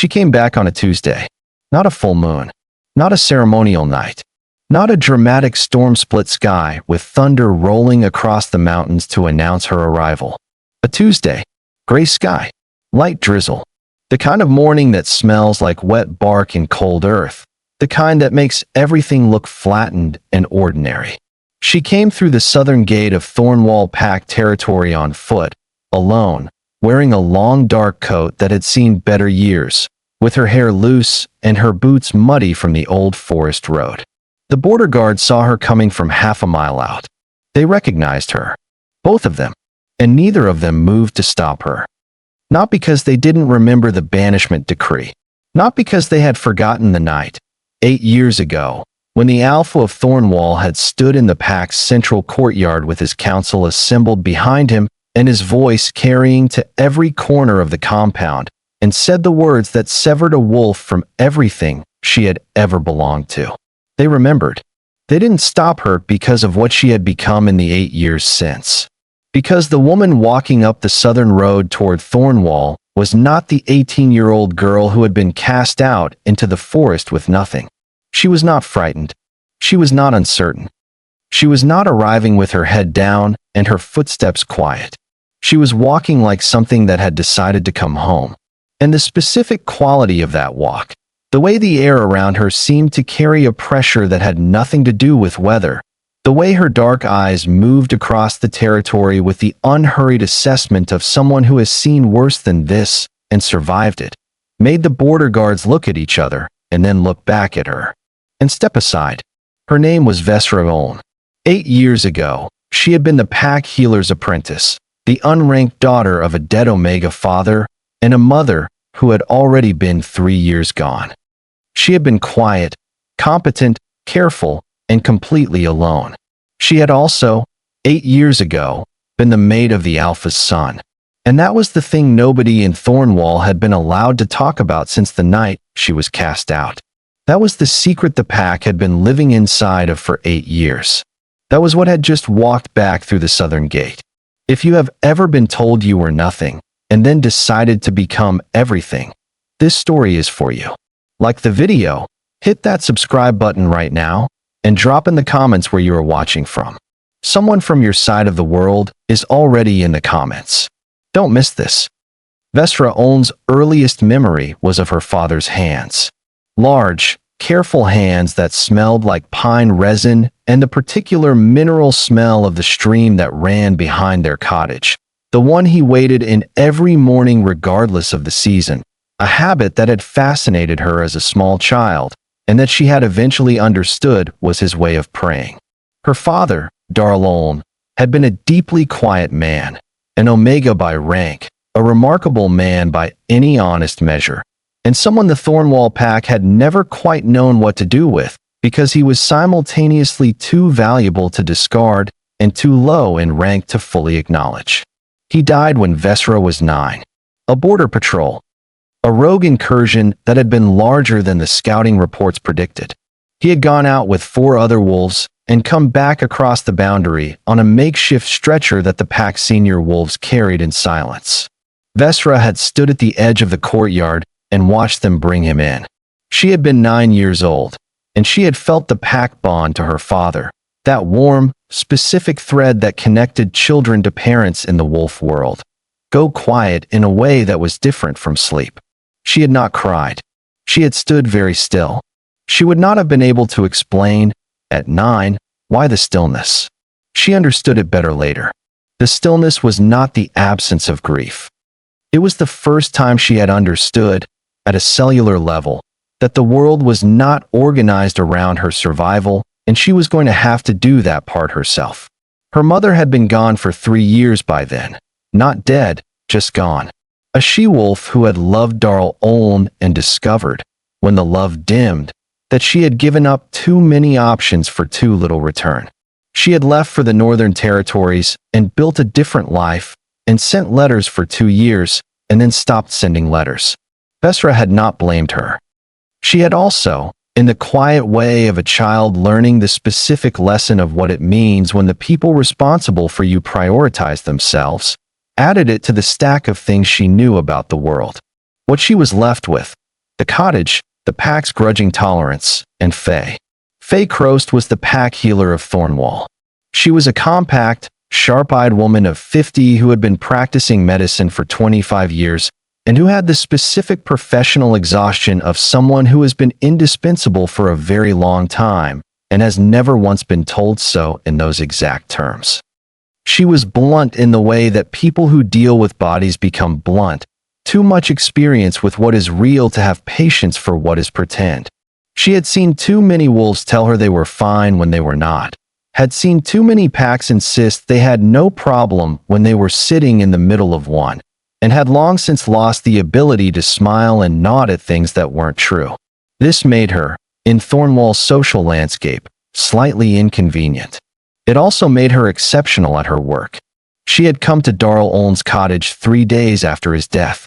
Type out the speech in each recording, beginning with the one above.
She came back on a Tuesday. Not a full moon. Not a ceremonial night. Not a dramatic storm-split sky with thunder rolling across the mountains to announce her arrival. A Tuesday. Gray sky. Light drizzle. The kind of morning that smells like wet bark and cold earth. The kind that makes everything look flattened and ordinary. She came through the southern gate of Thornwall Pack territory on foot, alone, wearing a long dark coat that had seen better years, with her hair loose and her boots muddy from the old forest road. The border guard saw her coming from half a mile out. They recognized her, both of them, and neither of them moved to stop her. Not because they didn't remember the banishment decree, not because they had forgotten the night, 8 years ago, when the Alpha of Thornwall had stood in the pack's central courtyard with his council assembled behind him and his voice carrying to every corner of the compound, and said the words that severed a wolf from everything she had ever belonged to. They remembered. They didn't stop her because of what she had become in the 8 years since. Because the woman walking up the southern road toward Thornwall was not the 18-year-old girl who had been cast out into the forest with nothing. She was not frightened. She was not uncertain. She was not arriving with her head down and her footsteps quiet. She was walking like something that had decided to come home. And the specific quality of that walk, the way the air around her seemed to carry a pressure that had nothing to do with weather, the way her dark eyes moved across the territory with the unhurried assessment of someone who has seen worse than this and survived it, made the border guards look at each other and then look back at her and step aside. Her name was Vesra Oln. 8 years ago, she had been the pack healer's apprentice, the unranked daughter of a dead Omega father and a mother who had already been 3 years gone. She had been quiet, competent, careful, and completely alone. She had also, 8 years ago, been the maid of the Alpha's son. And that was the thing nobody in Thornwall had been allowed to talk about since the night she was cast out. That was the secret the pack had been living inside of for 8 years. That was what had just walked back through the southern gate. If you have ever been told you were nothing, and then decided to become everything, this story is for you. Like the video, hit that subscribe button right now, and drop in the comments where you are watching from. Someone from your side of the world is already in the comments. Don't miss this. Vesra Oln's earliest memory was of her father's hands. Large, careful hands that smelled like pine resin and the particular mineral smell of the stream that ran behind their cottage. The one he waded in every morning regardless of the season, a habit that had fascinated her as a small child and that she had eventually understood was his way of praying. Her father, Thornwall Oln, had been a deeply quiet man, an Omega by rank, a remarkable man by any honest measure, and someone the Thornwall Pack had never quite known what to do with because he was simultaneously too valuable to discard and too low in rank to fully acknowledge. He died when Vesra was 9. A border patrol. A rogue incursion that had been larger than the scouting reports predicted. He had gone out with 4 other wolves and come back across the boundary on a makeshift stretcher that the pack's senior wolves carried in silence. Vesra had stood at the edge of the courtyard and watched them bring him in. She had been 9 years old, and she had felt the pack bond to her father, that warm, specific thread that connected children to parents in the wolf world, go quiet in a way that was different from sleep. She had not cried. She had stood very still. She would not have been able to explain, at 9, why the stillness. She understood it better later. The stillness was not the absence of grief. It was the first time she had understood, at a cellular level, that the world was not organized around her survival, and she was going to have to do that part herself. Her mother had been gone for 3 years by then, not dead, just gone. A she-wolf who had loved Thornwall Oln and discovered, when the love dimmed, that she had given up too many options for too little return. She had left for the Northern Territories and built a different life and sent letters for 2 years and then stopped sending letters. Vesra had not blamed her. She had also, in the quiet way of a child learning the specific lesson of what it means when the people responsible for you prioritize themselves, added it to the stack of things she knew about the world. What she was left with, the cottage, the pack's grudging tolerance, and Faye. Faye Crost was the pack healer of Thornwall. She was a compact, sharp-eyed woman of 50 who had been practicing medicine for 25 years and who had the specific professional exhaustion of someone who has been indispensable for a very long time and has never once been told so in those exact terms. She was blunt in the way that people who deal with bodies become blunt, too much experience with what is real to have patience for what is pretend. She had seen too many wolves tell her they were fine when they were not, had seen too many packs insist they had no problem when they were sitting in the middle of one, and had long since lost the ability to smile and nod at things that weren't true. This made her, in Thornwall's social landscape, slightly inconvenient. It also made her exceptional at her work. She had come to Darl Oln's cottage 3 days after his death.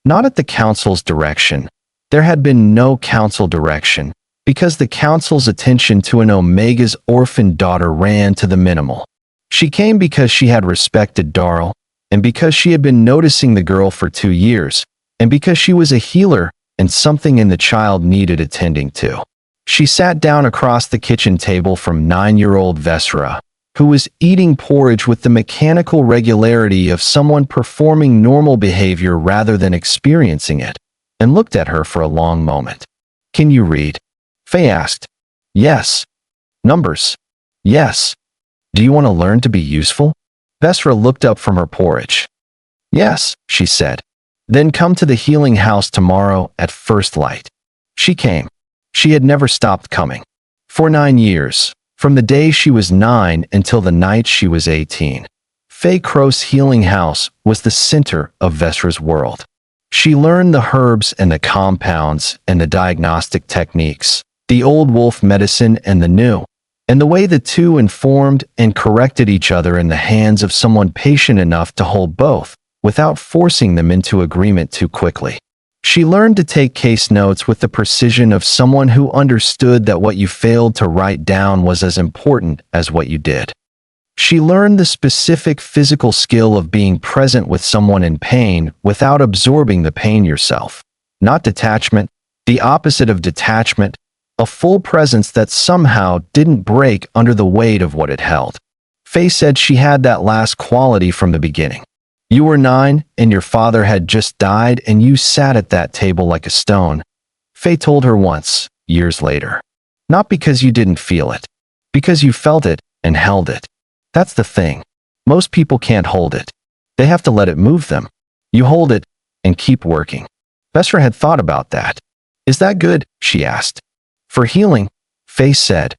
Not at the council's direction. There had been no council direction, because the council's attention to an Omega's orphan daughter ran to the minimal. She came because she had respected Darl, and because she had been noticing the girl for 2 years, and because she was a healer and something in the child needed attending to. She sat down across the kitchen table from 9-year-old Vesra, who was eating porridge with the mechanical regularity of someone performing normal behavior rather than experiencing it, and looked at her for a long moment. "Can you read?" Faye asked. "Yes." "Numbers?" "Yes." "Do you want to learn to be useful?" Vesra looked up from her porridge. "Yes," she said. "Then come to the healing house tomorrow at first light." She came. She had never stopped coming. For 9 years, from the day she was 9 until the night she was 18. Faye Crow's healing house was the center of Vesra's world. She learned the herbs and the compounds and the diagnostic techniques, the old wolf medicine and the new, and the way the two informed and corrected each other in the hands of someone patient enough to hold both, without forcing them into agreement too quickly. She learned to take case notes with the precision of someone who understood that what you failed to write down was as important as what you did. She learned the specific physical skill of being present with someone in pain without absorbing the pain yourself. Not detachment, the opposite of detachment, a full presence that somehow didn't break under the weight of what it held. Faye said she had that last quality from the beginning. You were 9 and your father had just died and you sat at that table like a stone, Faye told her once, years later. Not because you didn't feel it, because you felt it and held it. That's the thing. Most people can't hold it. They have to let it move them. You hold it and keep working. Vesra had thought about that. Is that good? She asked. For healing, Faye said.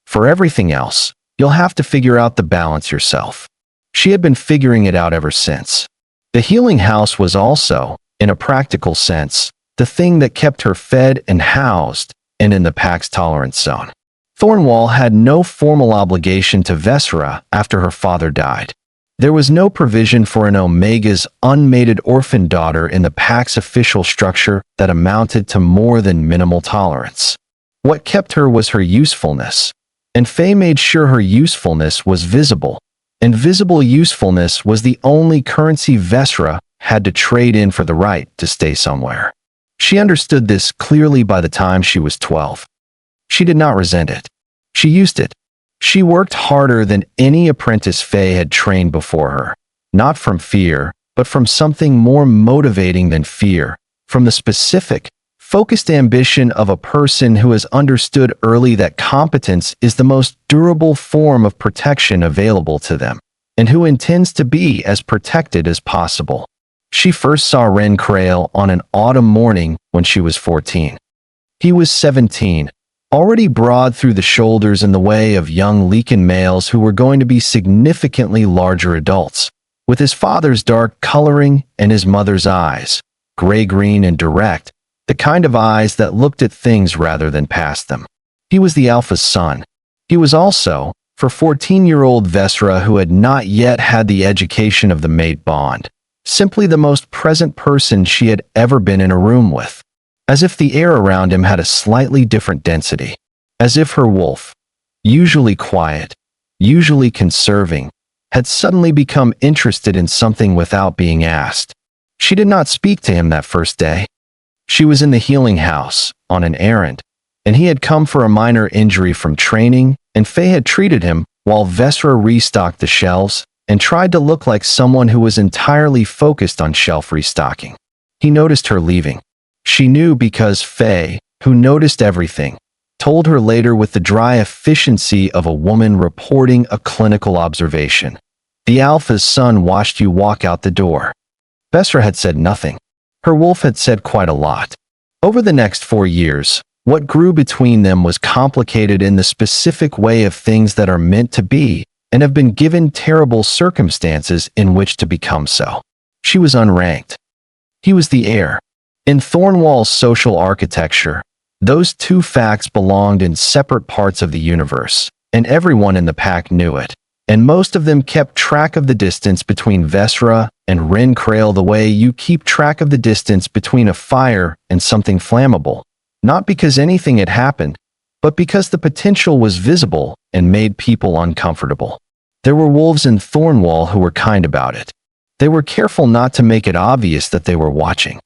For everything else, you'll have to figure out the balance yourself. She had been figuring it out ever since. The healing house was also, in a practical sense, the thing that kept her fed and housed and in the pack's tolerance zone. Thornwall had no formal obligation to Vesra after her father died. There was no provision for an Omega's unmated orphan daughter in the pack's official structure that amounted to more than minimal tolerance. What kept her was her usefulness, and Faye made sure her usefulness was visible, and visible usefulness was the only currency Vesra had to trade in for the right to stay somewhere. She understood this clearly by the time she was 12. She did not resent it. She used it. She worked harder than any apprentice Faye had trained before her, not from fear, but from something more motivating than fear, from the specific, focused ambition of a person who has understood early that competence is the most durable form of protection available to them, and who intends to be as protected as possible. She first saw Ren Crail on an autumn morning when she was 14. He was 17, already broad through the shoulders in the way of young Leakin males who were going to be significantly larger adults, with his father's dark coloring and his mother's eyes, gray-green and direct, the kind of eyes that looked at things rather than past them. He was the alpha's son. He was also, for 14-year-old Vesra who had not yet had the education of the mate bond, simply the most present person she had ever been in a room with. As if the air around him had a slightly different density. As if her wolf, usually quiet, usually conserving, had suddenly become interested in something without being asked. She did not speak to him that first day. She was in the healing house, on an errand, and he had come for a minor injury from training, and Faye had treated him while Vesra restocked the shelves and tried to look like someone who was entirely focused on shelf restocking. He noticed her leaving. She knew because Faye, who noticed everything, told her later with the dry efficiency of a woman reporting a clinical observation. The Alpha's son watched you walk out the door. Vesra had said nothing. Her wolf had said quite a lot. Over the next 4 years, what grew between them was complicated in the specific way of things that are meant to be and have been given terrible circumstances in which to become so. She was unranked. He was the heir. In Thornwall's social architecture, those two facts belonged in separate parts of the universe, and everyone in the pack knew it. And most of them kept track of the distance between Vesra and Ren Krail the way you keep track of the distance between a fire and something flammable, not because anything had happened, but because the potential was visible and made people uncomfortable. There were wolves in Thornwall who were kind about it. They were careful not to make it obvious that they were watching.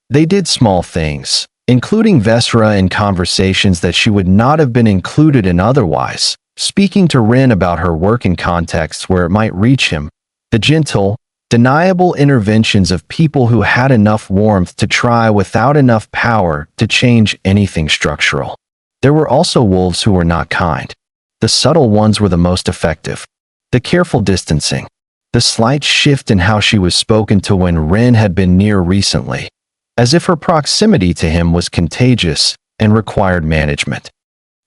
They did small things, including Vesra in conversations that she would not have been included in otherwise, speaking to Ren about her work in contexts where it might reach him, the gentle, deniable interventions of people who had enough warmth to try without enough power to change anything structural. There were also wolves who were not kind. The subtle ones were the most effective. The careful distancing, the slight shift in how she was spoken to when Ren had been near recently, as if her proximity to him was contagious and required management.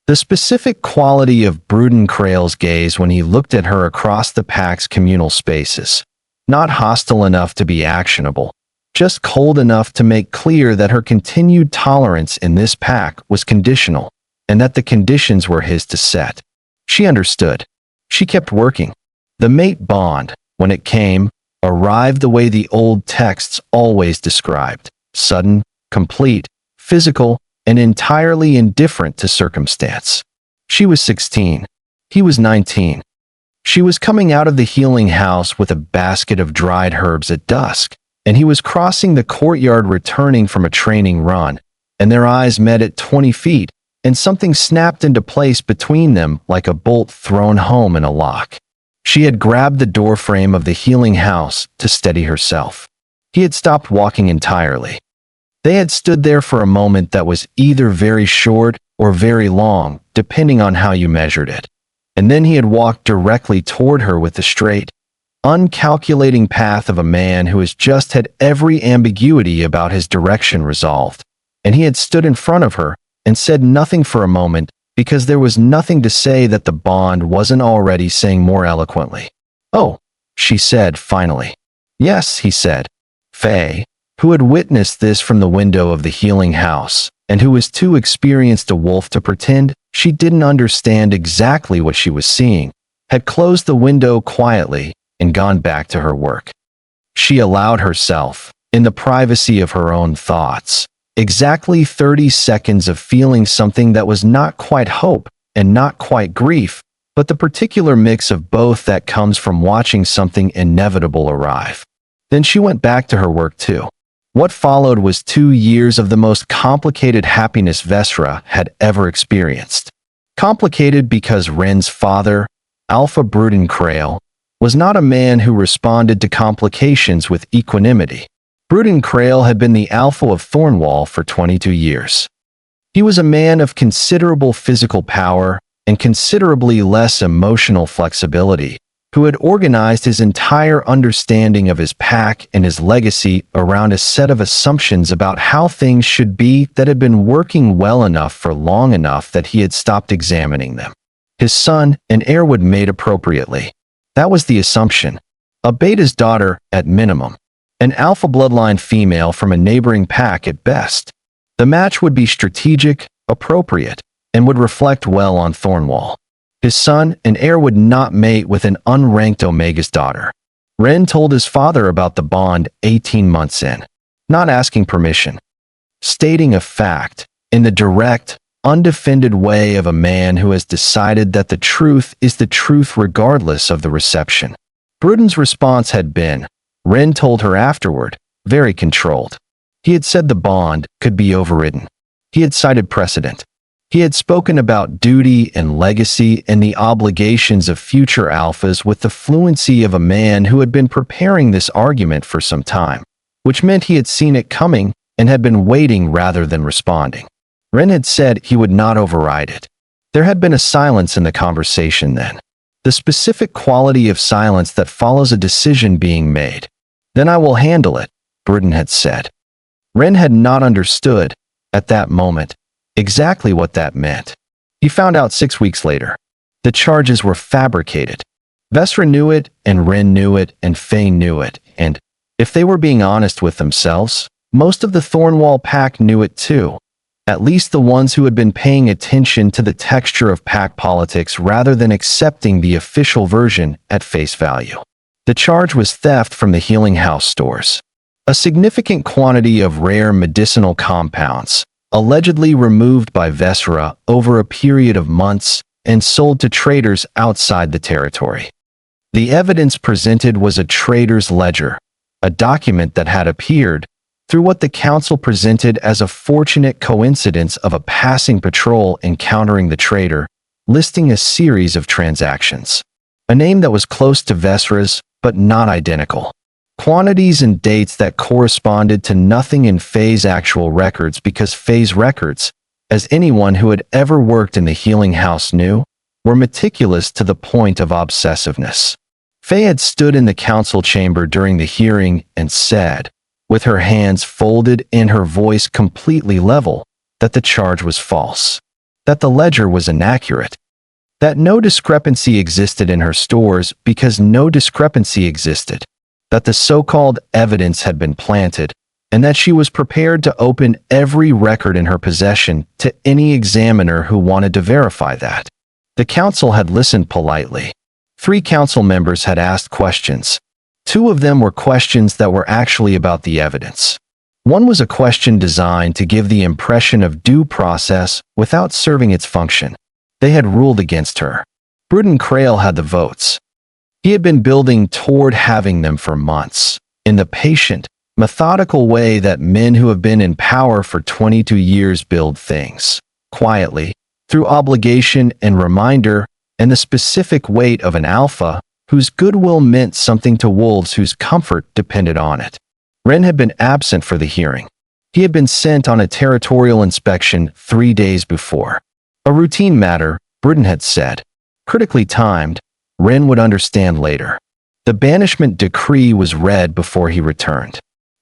The specific quality of Bruden Krail's gaze when he looked at her across the pack's communal spaces, not hostile enough to be actionable, just cold enough to make clear that her continued tolerance in this pack was conditional, and that the conditions were his to set. She understood. She kept working. The mate bond, when it came, arrived the way the old texts always described: sudden, complete, physical, and entirely indifferent to circumstance. She was 16. He was 19. She was coming out of the healing house with a basket of dried herbs at dusk, and he was crossing the courtyard returning from a training run, and their eyes met at 20 feet, and something snapped into place between them like a bolt thrown home in a lock. She had grabbed the doorframe of the healing house to steady herself. He had stopped walking entirely. They had stood there for a moment that was either very short or very long, depending on how you measured it. And then he had walked directly toward her with the straight, uncalculating path of a man who has just had every ambiguity about his direction resolved. And he had stood in front of her and said nothing for a moment because there was nothing to say that the bond wasn't already saying more eloquently. "Oh," she said finally. "Yes," he said. Faye, who had witnessed this from the window of the healing house, and who was too experienced a wolf to pretend she didn't understand exactly what she was seeing, had closed the window quietly and gone back to her work. She allowed herself, in the privacy of her own thoughts, exactly 30 seconds of feeling something that was not quite hope and not quite grief, but the particular mix of both that comes from watching something inevitable arrive. Then she went back to her work too. What followed was 2 years of the most complicated happiness Vesra had ever experienced. Complicated because Ren's father, Alpha Bruden Krail, was not a man who responded to complications with equanimity. Bruden Krail had been the Alpha of Thornwall for 22 years. He was a man of considerable physical power and considerably less emotional flexibility, who had organized his entire understanding of his pack and his legacy around a set of assumptions about how things should be that had been working well enough for long enough that he had stopped examining them. His son and heir would mate appropriately. That was the assumption. A beta's daughter, at minimum. An alpha bloodline female from a neighboring pack at best. The match would be strategic, appropriate, and would reflect well on Thornwall. His son and heir would not mate with an unranked Omega's daughter. Ren told his father about the bond 18 months in, not asking permission. Stating a fact, in the direct, undefended way of a man who has decided that the truth is the truth regardless of the reception. Bruden's response had been, Ren told her afterward, very controlled. He had said the bond could be overridden. He had cited precedent. He had spoken about duty and legacy and the obligations of future alphas with the fluency of a man who had been preparing this argument for some time, which meant he had seen it coming and had been waiting rather than responding. Ren had said he would not override it. There had been a silence in the conversation then, the specific quality of silence that follows a decision being made. Then I will handle it, Bruden had said. Ren had not understood, at that moment, exactly what that meant. He found out 6 weeks later. The charges were fabricated. Vesra knew it, and Ren knew it, and Faye knew it, and, if they were being honest with themselves, most of the Thornwall Pack knew it too. At least the ones who had been paying attention to the texture of pack politics rather than accepting the official version at face value. The charge was theft from the healing house stores. A significant quantity of rare medicinal compounds, allegedly removed by Vesra over a period of months and sold to traders outside the territory. The evidence presented was a trader's ledger, a document that had appeared through what the council presented as a fortunate coincidence of a passing patrol encountering the trader, listing a series of transactions. A name that was close to Vesra's, but not identical. Quantities and dates that corresponded to nothing in Faye's actual records because Faye's records, as anyone who had ever worked in the healing house knew, were meticulous to the point of obsessiveness. Faye had stood in the council chamber during the hearing and said, with her hands folded and her voice completely level, that the charge was false, that the ledger was inaccurate, that no discrepancy existed in her stores because no discrepancy existed, that the so-called evidence had been planted, and that she was prepared to open every record in her possession to any examiner who wanted to verify that. The council had listened politely. 3 council members had asked questions. 2 of them were questions that were actually about the evidence. One was a question designed to give the impression of due process without serving its function. They had ruled against her. Bruden Krail had the votes. He had been building toward having them for months, in the patient, methodical way that men who have been in power for 22 years build things, quietly, through obligation and reminder and the specific weight of an alpha whose goodwill meant something to wolves whose comfort depended on it. Ren had been absent for the hearing. He had been sent on a territorial inspection 3 days before. A routine matter, Bruden had said. Critically timed, Ren would understand later. The banishment decree was read before he returned.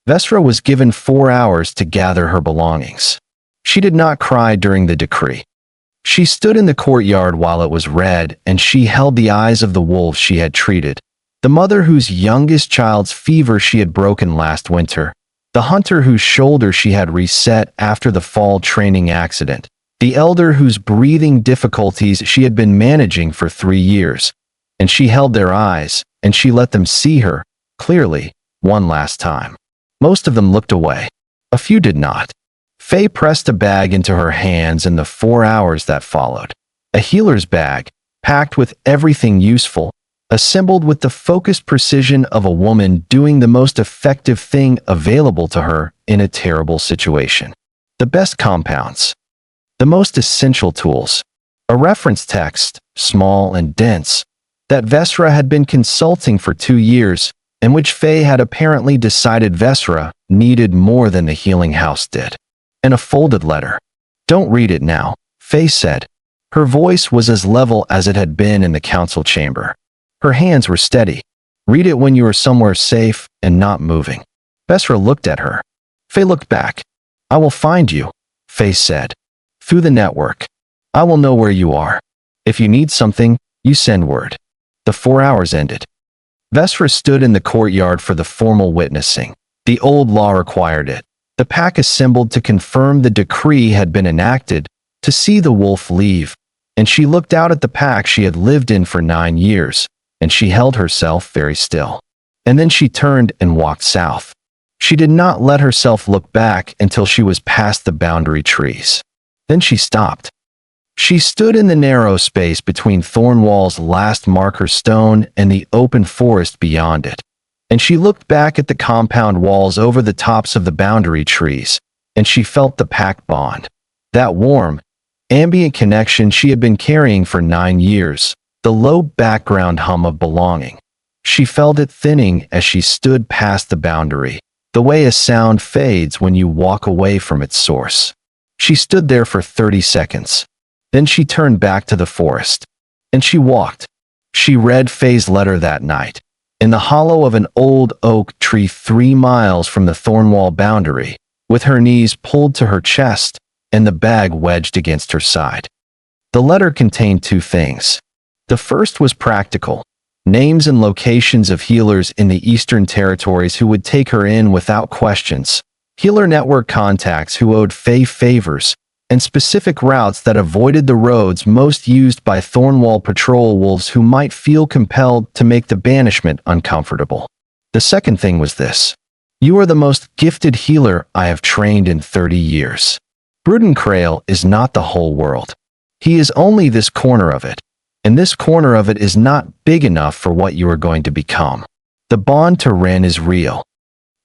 Vesra was given 4 hours to gather her belongings. She did not cry during the decree. She stood in the courtyard while it was read, and she held the eyes of the wolves she had treated, the mother whose youngest child's fever she had broken last winter, the hunter whose shoulder she had reset after the fall training accident, the elder whose breathing difficulties she had been managing for 3 years, and she held their eyes, and she let them see her, clearly, one last time. Most of them looked away. A few did not. Faye pressed a bag into her hands in the 4 hours that followed. A healer's bag, packed with everything useful, assembled with the focused precision of a woman doing the most effective thing available to her in a terrible situation. The best compounds. The most essential tools. A reference text, small and dense, that Vesra had been consulting for 2 years, and which Faye had apparently decided Vesra needed more than the healing house did. And a folded letter. Don't read it now, Faye said. Her voice was as level as it had been in the council chamber. Her hands were steady. Read it when you are somewhere safe and not moving. Vesra looked at her. Faye looked back. I will find you, Faye said. Through the network. I will know where you are. If you need something, you send word. The 4 hours ended. Vesra stood in the courtyard for the formal witnessing. The old law required it. The pack assembled to confirm the decree had been enacted, to see the wolf leave, and she looked out at the pack she had lived in for 9 years, and she held herself very still. And then she turned and walked south. She did not let herself look back until she was past the boundary trees. Then she stopped. She stood in the narrow space between Thornwall's last marker stone and the open forest beyond it, and she looked back at the compound walls over the tops of the boundary trees, and she felt the pack bond. That warm, ambient connection she had been carrying for 9 years, the low background hum of belonging. She felt it thinning as she stood past the boundary, the way a sound fades when you walk away from its source. She stood there for 30 seconds. Then she turned back to the forest. And she walked. She read Faye's letter that night, in the hollow of an old oak tree 3 miles from the Thornwall boundary, with her knees pulled to her chest and the bag wedged against her side. The letter contained 2 things. The first was practical. Names and locations of healers in the Eastern Territories who would take her in without questions. Healer network contacts who owed Faye favors, and specific routes that avoided the roads most used by Thornwall patrol wolves who might feel compelled to make the banishment uncomfortable. The second thing was this. You are the most gifted healer I have trained in 30 years. Brudenkrail is not the whole world. He is only this corner of it, and this corner of it is not big enough for what you are going to become. The bond to Ren is real.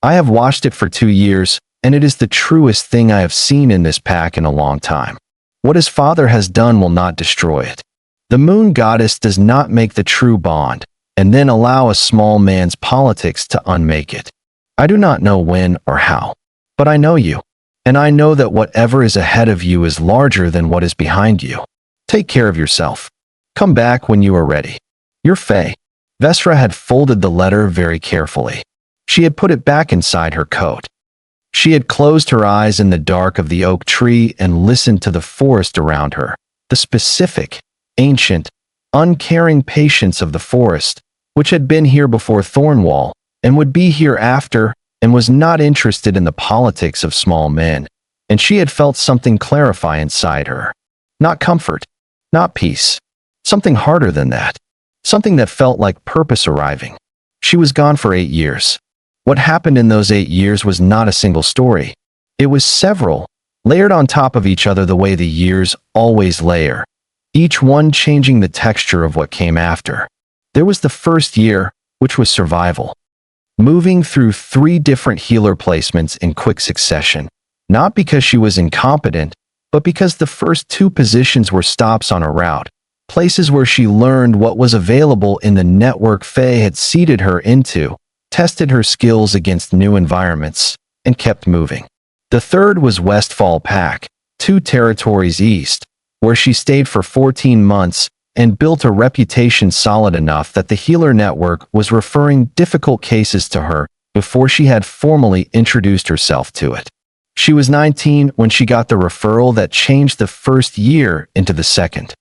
I have watched it for 2 years, and it is the truest thing I have seen in this pack in a long time. What his father has done will not destroy it. The moon goddess does not make the true bond, and then allow a small man's politics to unmake it. I do not know when or how, but I know you, and I know that whatever is ahead of you is larger than what is behind you. Take care of yourself. Come back when you are ready. Your Faye. Vesra had folded the letter very carefully. She had put it back inside her coat. She had closed her eyes in the dark of the oak tree and listened to the forest around her, the specific, ancient, uncaring patience of the forest, which had been here before Thornwall, and would be here after, and was not interested in the politics of small men, and she had felt something clarify inside her. Not comfort, not peace, something harder than that, something that felt like purpose arriving. She was gone for 8 years. What happened in those 8 years was not a single story. It was several, layered on top of each other the way the years always layer, each one changing the texture of what came after. There was the first year, which was survival. Moving through 3 different healer placements in quick succession, not because she was incompetent, but because the first 2 positions were stops on a route, places where she learned what was available in the network Faye had seeded her into, tested her skills against new environments, and kept moving. The third was Thornwall Pack, 2 territories east, where she stayed for 14 months and built a reputation solid enough that the healer network was referring difficult cases to her before she had formally introduced herself to it. She was 19 when she got the referral that changed the first year into the second.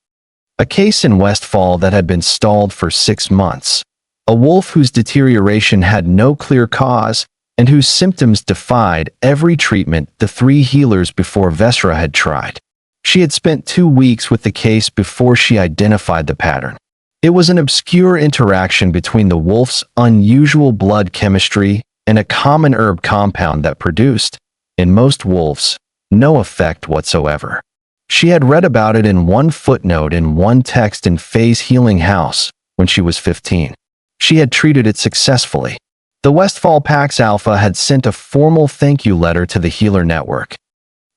A case in Westfall that had been stalled for 6 months. A wolf whose deterioration had no clear cause and whose symptoms defied every treatment the 3 healers before Vesra had tried. She had spent 2 weeks with the case before she identified the pattern. It was an obscure interaction between the wolf's unusual blood chemistry and a common herb compound that produced, in most wolves, no effect whatsoever. She had read about it in one footnote in one text in Faye's healing house when she was 15. She had treated it successfully. The Thornwall Pack's Alpha had sent a formal thank you letter to the healer network.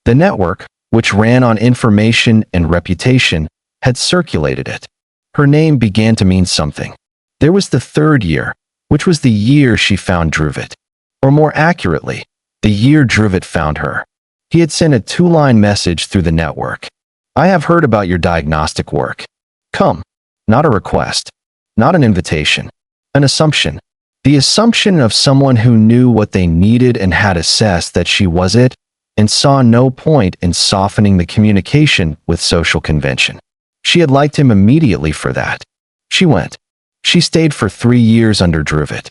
The network, which ran on information and reputation, had circulated it. Her name began to mean something. There was the 3rd year, which was the year she found Druvid. Or more accurately, the year Druvid found her. He had sent a 2-line message through the network. I have heard about your diagnostic work. Come. Not a request. Not an invitation. An assumption. The assumption of someone who knew what they needed and had assessed that she was it, and saw no point in softening the communication with social convention. She had liked him immediately for that. She went. She stayed for 3 years under Druvid.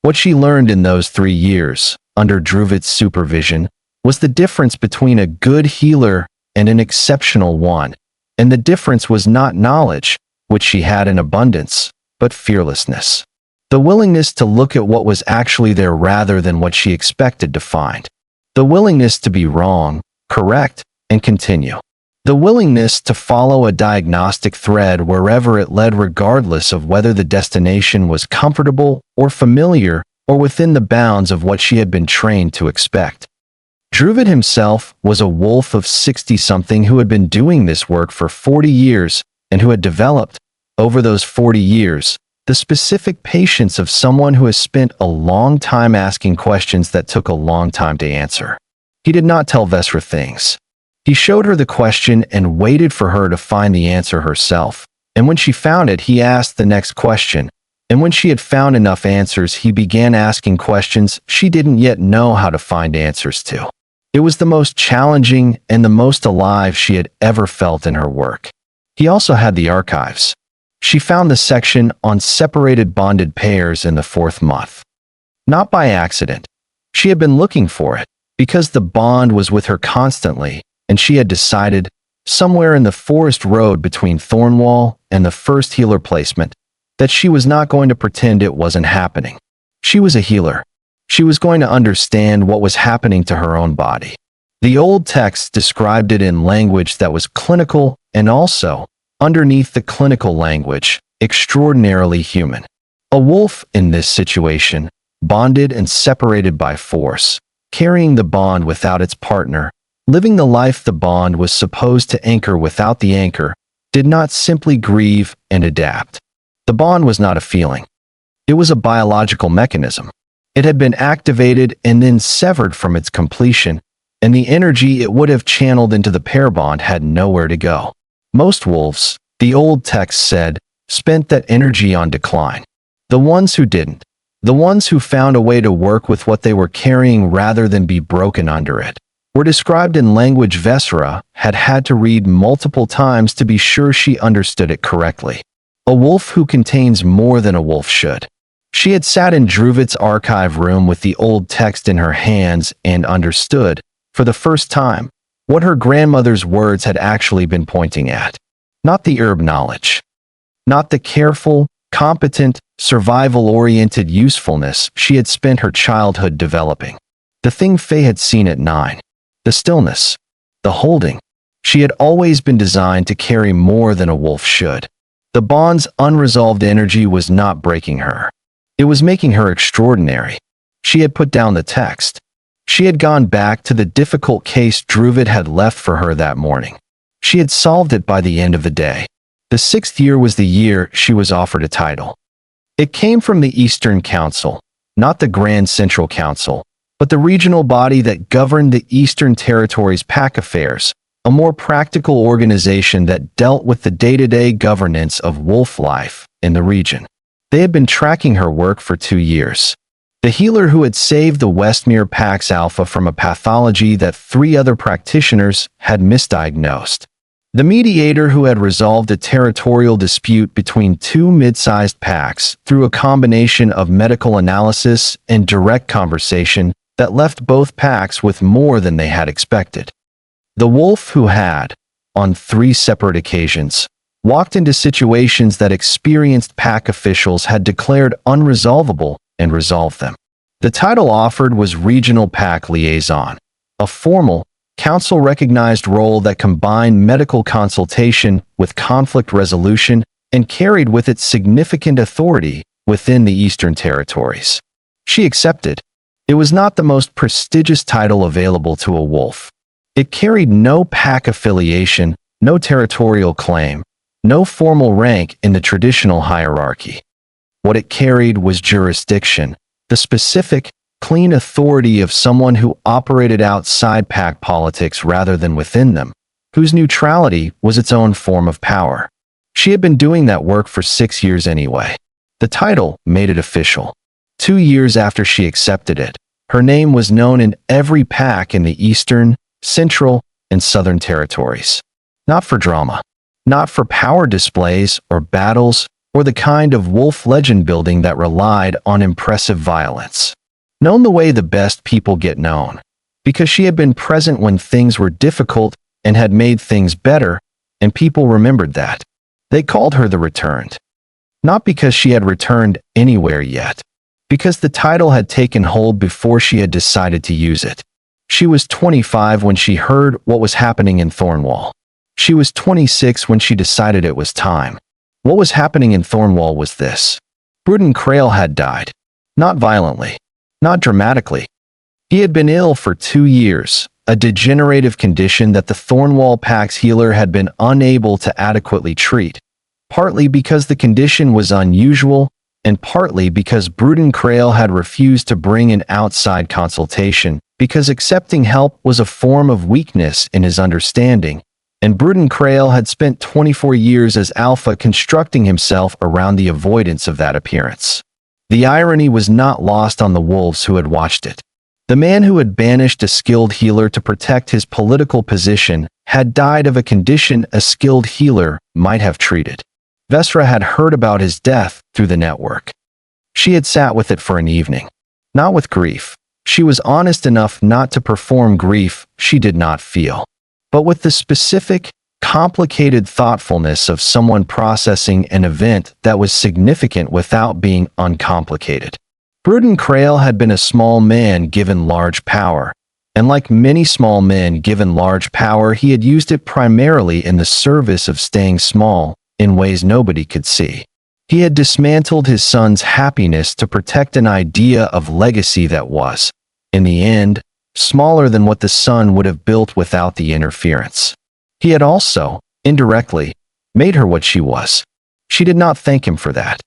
What she learned in those 3 years, under Druvid's supervision, was the difference between a good healer and an exceptional one, and the difference was not knowledge, which she had in abundance, but fearlessness. The willingness to look at what was actually there rather than what she expected to find. The willingness to be wrong, correct, and continue. The willingness to follow a diagnostic thread wherever it led regardless of whether the destination was comfortable or familiar or within the bounds of what she had been trained to expect. Druvid himself was a wolf of 60-something who had been doing this work for 40 years and who had developed, over those 40 years, the specific patience of someone who has spent a long time asking questions that took a long time to answer. He did not tell Vesra things. He showed her the question and waited for her to find the answer herself, and when she found it, he asked the next question, and when she had found enough answers, he began asking questions she didn't yet know how to find answers to. It was the most challenging and the most alive she had ever felt in her work. He also had the archives. She found the section on separated bonded pairs in the 4th month. Not by accident. She had been looking for it, because the bond was with her constantly, and she had decided, somewhere in the forest road between Thornwall and the first healer placement, that she was not going to pretend it wasn't happening. She was a healer. She was going to understand what was happening to her own body. The old text described it in language that was clinical and also, underneath the clinical language, extraordinarily human. A wolf in this situation, bonded and separated by force, carrying the bond without its partner, living the life the bond was supposed to anchor without the anchor, did not simply grieve and adapt. The bond was not a feeling. It was a biological mechanism. It had been activated and then severed from its completion, and the energy it would have channeled into the pair bond had nowhere to go. Most wolves, the old text said, spent that energy on decline. The ones who didn't, the ones who found a way to work with what they were carrying rather than be broken under it, were described in language Vesra had had to read multiple times to be sure she understood it correctly. A wolf who contains more than a wolf should. She had sat in Druvid's archive room with the old text in her hands and understood, for the first time, what her grandmother's words had actually been pointing at. Not the herb knowledge. Not the careful, competent, survival-oriented usefulness she had spent her childhood developing. The thing Faye had seen at 9. The stillness. The holding. She had always been designed to carry more than a wolf should. The bond's unresolved energy was not breaking her. It was making her extraordinary. She had put down the text. She had gone back to the difficult case Druvid had left for her that morning. She had solved it by the end of the day. The 6th year was the year she was offered a title. It came from the Eastern Council, not the Grand Central Council, but the regional body that governed the Eastern Territories' pack affairs, a more practical organization that dealt with the day-to-day governance of wolf life in the region. They had been tracking her work for 2 years. The healer who had saved the Westmere Pack's alpha from a pathology that 3 other practitioners had misdiagnosed. The mediator who had resolved a territorial dispute between 2 mid-sized packs through a combination of medical analysis and direct conversation that left both packs with more than they had expected. The wolf who had, on 3 separate occasions, walked into situations that experienced pack officials had declared unresolvable and resolved them. The title offered was Regional Pack Liaison, a formal, council-recognized role that combined medical consultation with conflict resolution and carried with it significant authority within the Eastern Territories. She accepted. It was not the most prestigious title available to a wolf. It carried no pack affiliation, no territorial claim, no formal rank in the traditional hierarchy. What it carried was jurisdiction, the specific, clean authority of someone who operated outside pack politics rather than within them, whose neutrality was its own form of power. She had been doing that work for 6 years anyway. The title made it official. 2 years after she accepted it, her name was known in every pack in the Eastern, Central, and Southern Territories. Not for drama. Not for power displays or battles or the kind of wolf legend building that relied on impressive violence. Known the way the best people get known, because she had been present when things were difficult and had made things better, and people remembered that. They called her the Returned. Not because she had returned anywhere yet, because the title had taken hold before she had decided to use it. She was 25 when she heard what was happening in Thornwall. She was 26 when she decided it was time. What was happening in Thornwall was this. Bruden Krail had died. Not violently. Not dramatically. He had been ill for 2 years, a degenerative condition that the Thornwall Pack's healer had been unable to adequately treat, partly because the condition was unusual, and partly because Bruden Krail had refused to bring an outside consultation because accepting help was a form of weakness in his understanding, and Bruden Krail had spent 24 years as Alpha constructing himself around the avoidance of that appearance. The irony was not lost on the wolves who had watched it. The man who had banished a skilled healer to protect his political position had died of a condition a skilled healer might have treated. Vesra had heard about his death through the network. She had sat with it for an evening. Not with grief. She was honest enough not to perform grief she did not feel, but with the specific, complicated thoughtfulness of someone processing an event that was significant without being uncomplicated. Bruden Krail had been a small man given large power, and like many small men given large power, he had used it primarily in the service of staying small, in ways nobody could see. He had dismantled his son's happiness to protect an idea of legacy that was, in the end, smaller than what the son would have built without the interference. He had also, indirectly, made her what she was. She did not thank him for that.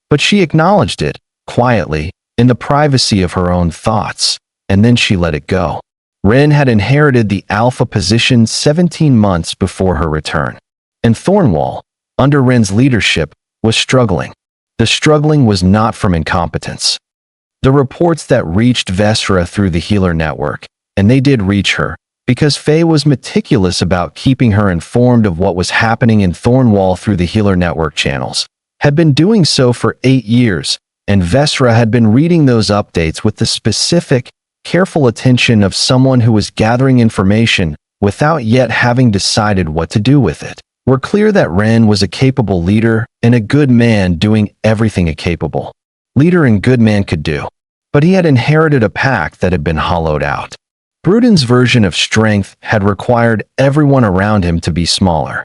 But she acknowledged it, quietly, in the privacy of her own thoughts, and then she let it go. Ren had inherited the alpha position 17 months before her return. And Thornwall, under Ren's leadership, was struggling. The struggling was not from incompetence. The reports that reached Vesra through the healer network, and they did reach her, because Faye was meticulous about keeping her informed of what was happening in Thornwall through the healer network channels, had been doing so for 8 years, and Vesra had been reading those updates with the specific, careful attention of someone who was gathering information without yet having decided what to do with it. Were clear that Ren was a capable leader and a good man doing everything a capable leader and good man could do. But he had inherited a pack that had been hollowed out. Bruden's version of strength had required everyone around him to be smaller.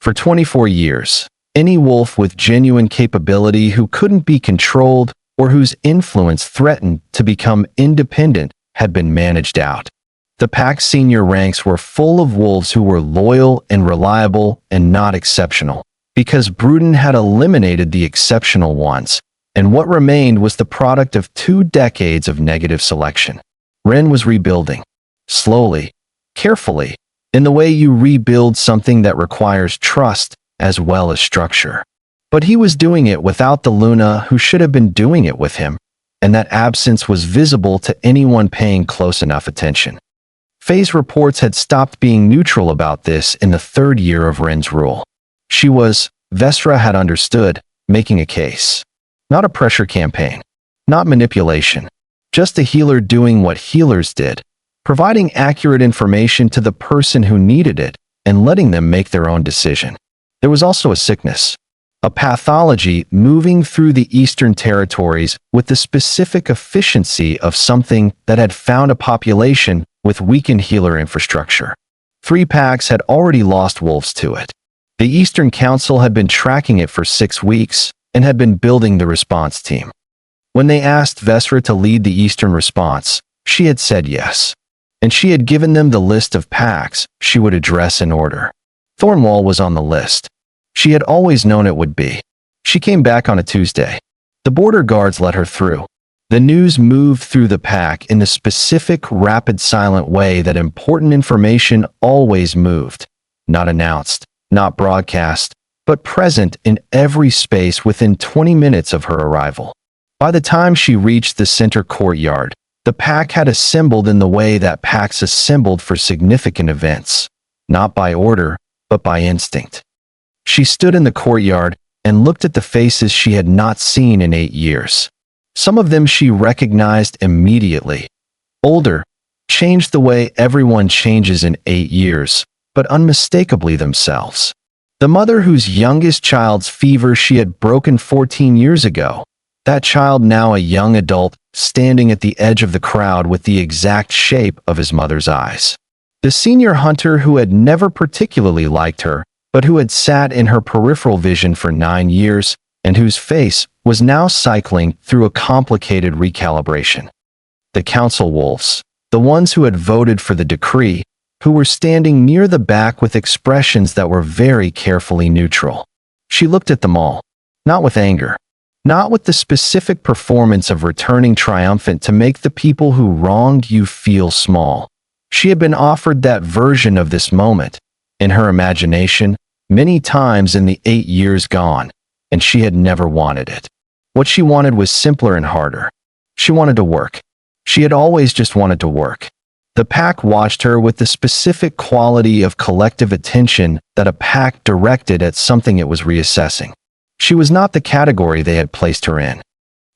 For 24 years, any wolf with genuine capability who couldn't be controlled or whose influence threatened to become independent had been managed out. The pack's senior ranks were full of wolves who were loyal and reliable and not exceptional, because Bruden had eliminated the exceptional ones, and what remained was the product of 2 decades of negative selection. Ren was rebuilding, slowly, carefully, in the way you rebuild something that requires trust as well as structure. But he was doing it without the Luna who should have been doing it with him, and that absence was visible to anyone paying close enough attention. Faye's reports had stopped being neutral about this in the 3rd year of Ren's rule. She was, Vesra had understood, making a case. Not a pressure campaign. Not manipulation. Just a healer doing what healers did, providing accurate information to the person who needed it and letting them make their own decision. There was also a sickness, a pathology moving through the Eastern Territories with the specific efficiency of something that had found a population with weakened healer infrastructure. 3 packs had already lost wolves to it. The Eastern Council had been tracking it for 6 weeks and had been building the response team. When they asked Vesra to lead the Eastern response, she had said yes, and she had given them the list of packs she would address in order. Thornwall was on the list. She had always known it would be. She came back on a Tuesday. The border guards let her through. The news moved through the pack in the specific, rapid, silent way that important information always moved. Not announced, not broadcast, but present in every space within 20 minutes of her arrival. By the time she reached the center courtyard, the pack had assembled in the way that packs assembled for significant events, not by order, but by instinct. She stood in the courtyard and looked at the faces she had not seen in 8 years. Some of them she recognized immediately. Older, changed the way everyone changes in 8 years, but unmistakably themselves. The mother whose youngest child's fever she had broken 14 years ago. That child now a young adult, standing at the edge of the crowd with the exact shape of his mother's eyes. The senior hunter who had never particularly liked her, but who had sat in her peripheral vision for 9 years, and whose face, was now cycling through a complicated recalibration. The council wolves, the ones who had voted for the decree, who were standing near the back with expressions that were very carefully neutral. She looked at them all, not with anger, not with the specific performance of returning triumphant to make the people who wronged you feel small. She had been offered that version of this moment, in her imagination, many times in the 8 years gone, and she had never wanted it. What she wanted was simpler and harder. She wanted to work. She had always just wanted to work. The pack watched her with the specific quality of collective attention that a pack directed at something it was reassessing. She was not the category they had placed her in.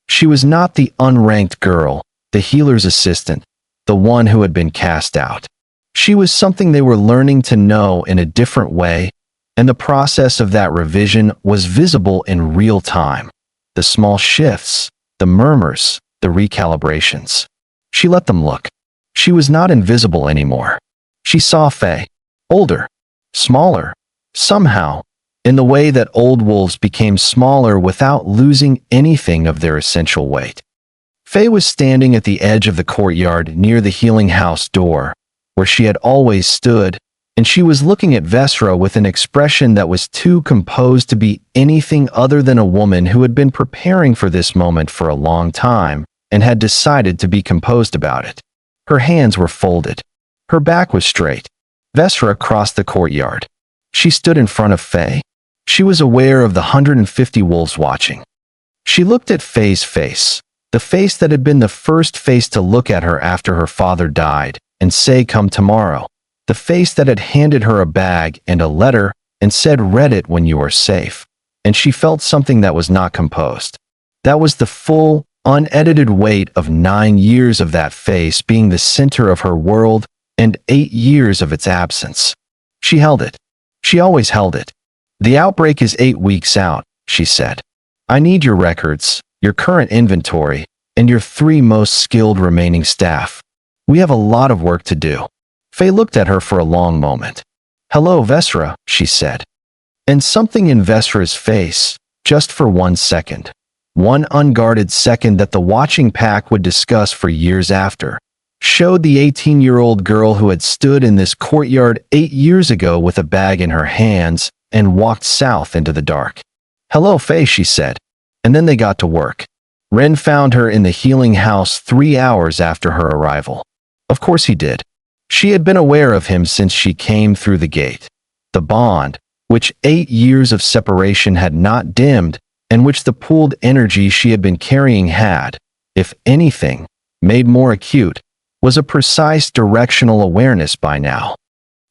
She was not the unranked girl, the healer's assistant, the one who had been cast out. She was something they were learning to know in a different way, and the process of that revision was visible in real time. The small shifts, the murmurs, the recalibrations. She let them look. She was not invisible anymore. She saw Faye, older, smaller, somehow, in the way that old wolves became smaller without losing anything of their essential weight. Faye was standing at the edge of the courtyard near the healing house door, where she had always stood, and she was looking at Vesra with an expression that was too composed to be anything other than a woman who had been preparing for this moment for a long time and had decided to be composed about it. Her hands were folded. Her back was straight. Vesra crossed the courtyard. She stood in front of Faye. She was aware of the 150 wolves watching. She looked at Faye's face, the face that had been the first face to look at her after her father died and say, "Come tomorrow." The face that had handed her a bag and a letter and said, "Read it when you are safe." And she felt something that was not composed. That was the full, unedited weight of 9 years of that face being the center of her world and 8 years of its absence. She held it. She always held it. "The outbreak is 8 weeks out," she said. "I need your records, your current inventory, and your 3 most skilled remaining staff. We have a lot of work to do." Faye looked at her for a long moment. "Hello, Vesra," she said. And something in Vesra's face, just for 1 second, one unguarded second that the watching pack would discuss for years after, showed the 18-year-old girl who had stood in this courtyard 8 years ago with a bag in her hands and walked south into the dark. "Hello, Faye," she said. And then they got to work. Ren found her in the healing house 3 hours after her arrival. Of course he did. She had been aware of him since she came through the gate. The bond, which 8 years of separation had not dimmed, and which the pooled energy she had been carrying had, if anything, made more acute, was a precise directional awareness by now.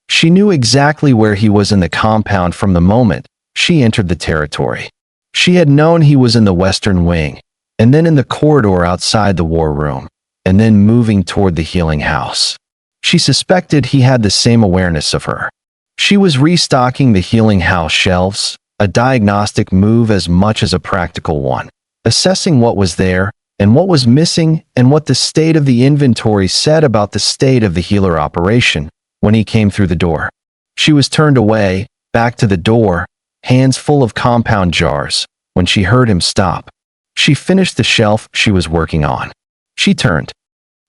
She knew exactly where he was in the compound from the moment she entered the territory. She had known he was in the western wing, and then in the corridor outside the war room, and then moving toward the healing house. She suspected he had the same awareness of her. She was restocking the healing house shelves, a diagnostic move as much as a practical one, assessing what was there and what was missing and what the state of the inventory said about the state of the healer operation when he came through the door. She was turned away, back to the door, hands full of compound jars, when she heard him stop. She finished the shelf she was working on. She turned.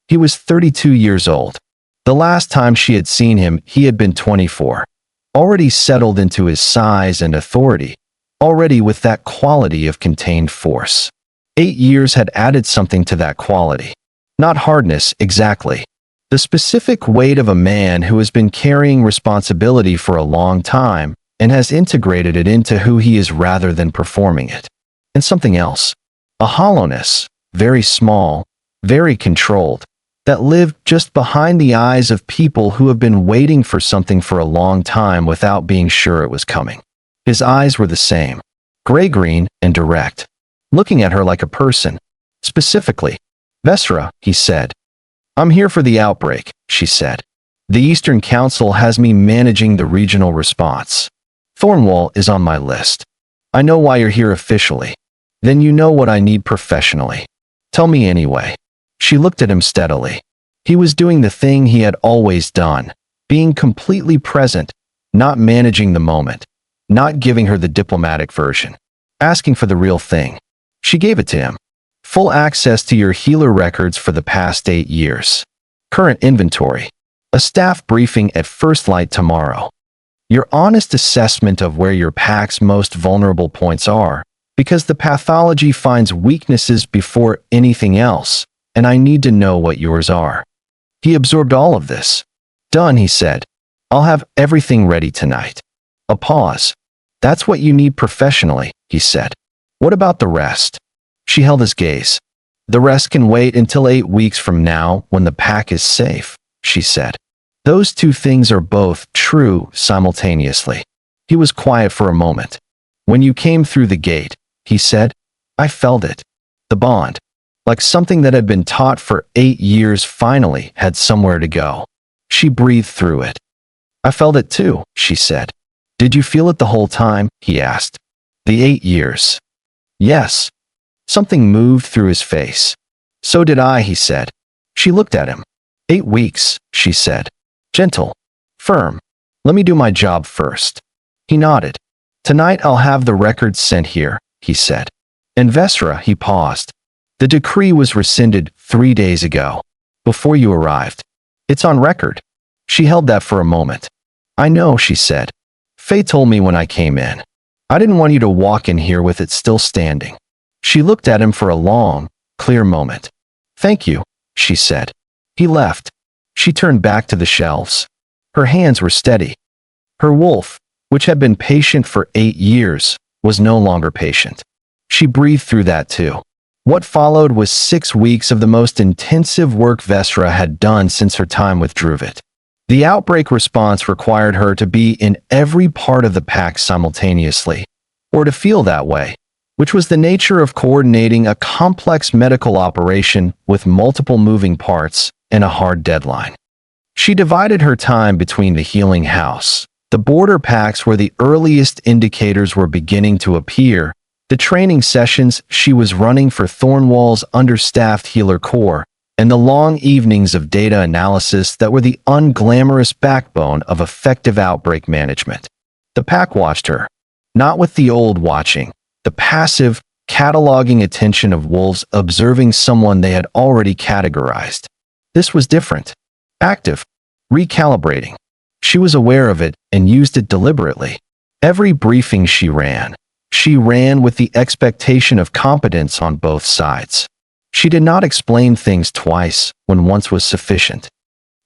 He was 32 years old. The last time she had seen him, he had been 24. Already settled into his size and authority, already with that quality of contained force. 8 years had added something to that quality. Not hardness, exactly. The specific weight of a man who has been carrying responsibility for a long time and has integrated it into who he is rather than performing it. And something else. A hollowness, very small, very controlled, that lived just behind the eyes of people who have been waiting for something for a long time without being sure it was coming. His eyes were the same, gray-green and direct, looking at her like a person. Specifically, "Vesra," he said. "I'm here for the outbreak," she said. "The Eastern Council has me managing the regional response. Thornwall is on my list. I know why you're here officially. Then you know what I need professionally. Tell me anyway." She looked at him steadily. He was doing the thing he had always done, being completely present, not managing the moment, not giving her the diplomatic version, asking for the real thing. She gave it to him. Full access to your healer records for the past 8 years. Current inventory. A staff briefing at first light tomorrow. Your honest assessment of where your pack's most vulnerable points are, because the pathology finds weaknesses before anything else, and I need to know what yours are. He absorbed all of this. Done, he said. I'll have everything ready tonight. A pause. That's what you need professionally, he said. What about the rest? She held his gaze. The rest can wait until 8 weeks from now when the pack is safe, she said. Those two things are both true simultaneously. He was quiet for a moment. When you came through the gate, he said, I felt it. The bond. Like something that had been taught for 8 years finally had somewhere to go. She breathed through it. I felt it too, she said. Did you feel it the whole time? He asked. The 8 years. Yes. Something moved through his face. So did I, he said. She looked at him. 8 weeks, she said. Gentle. Firm. Let me do my job first. He nodded. Tonight I'll have the records sent here, he said. And Vesra, he paused. The decree was rescinded 3 days ago, before you arrived. It's on record. She held that for a moment. I know, she said. Faye told me when I came in. I didn't want you to walk in here with it still standing. She looked at him for a long, clear moment. Thank you, she said. He left. She turned back to the shelves. Her hands were steady. Her wolf, which had been patient for 8 years, was no longer patient. She breathed through that too. What followed was 6 weeks of the most intensive work Vesra had done since her time with Druvid. The outbreak response required her to be in every part of the pack simultaneously, or to feel that way, which was the nature of coordinating a complex medical operation with multiple moving parts and a hard deadline. She divided her time between the healing house, the border packs where the earliest indicators were beginning to appear, the training sessions she was running for Thornwall's understaffed healer corps, and the long evenings of data analysis that were the unglamorous backbone of effective outbreak management. The pack watched her, not with the old watching, the passive, cataloging attention of wolves observing someone they had already categorized. This was different. Active. Recalibrating. She was aware of it and used it deliberately. Every briefing she ran with the expectation of competence on both sides. She did not explain things twice when once was sufficient.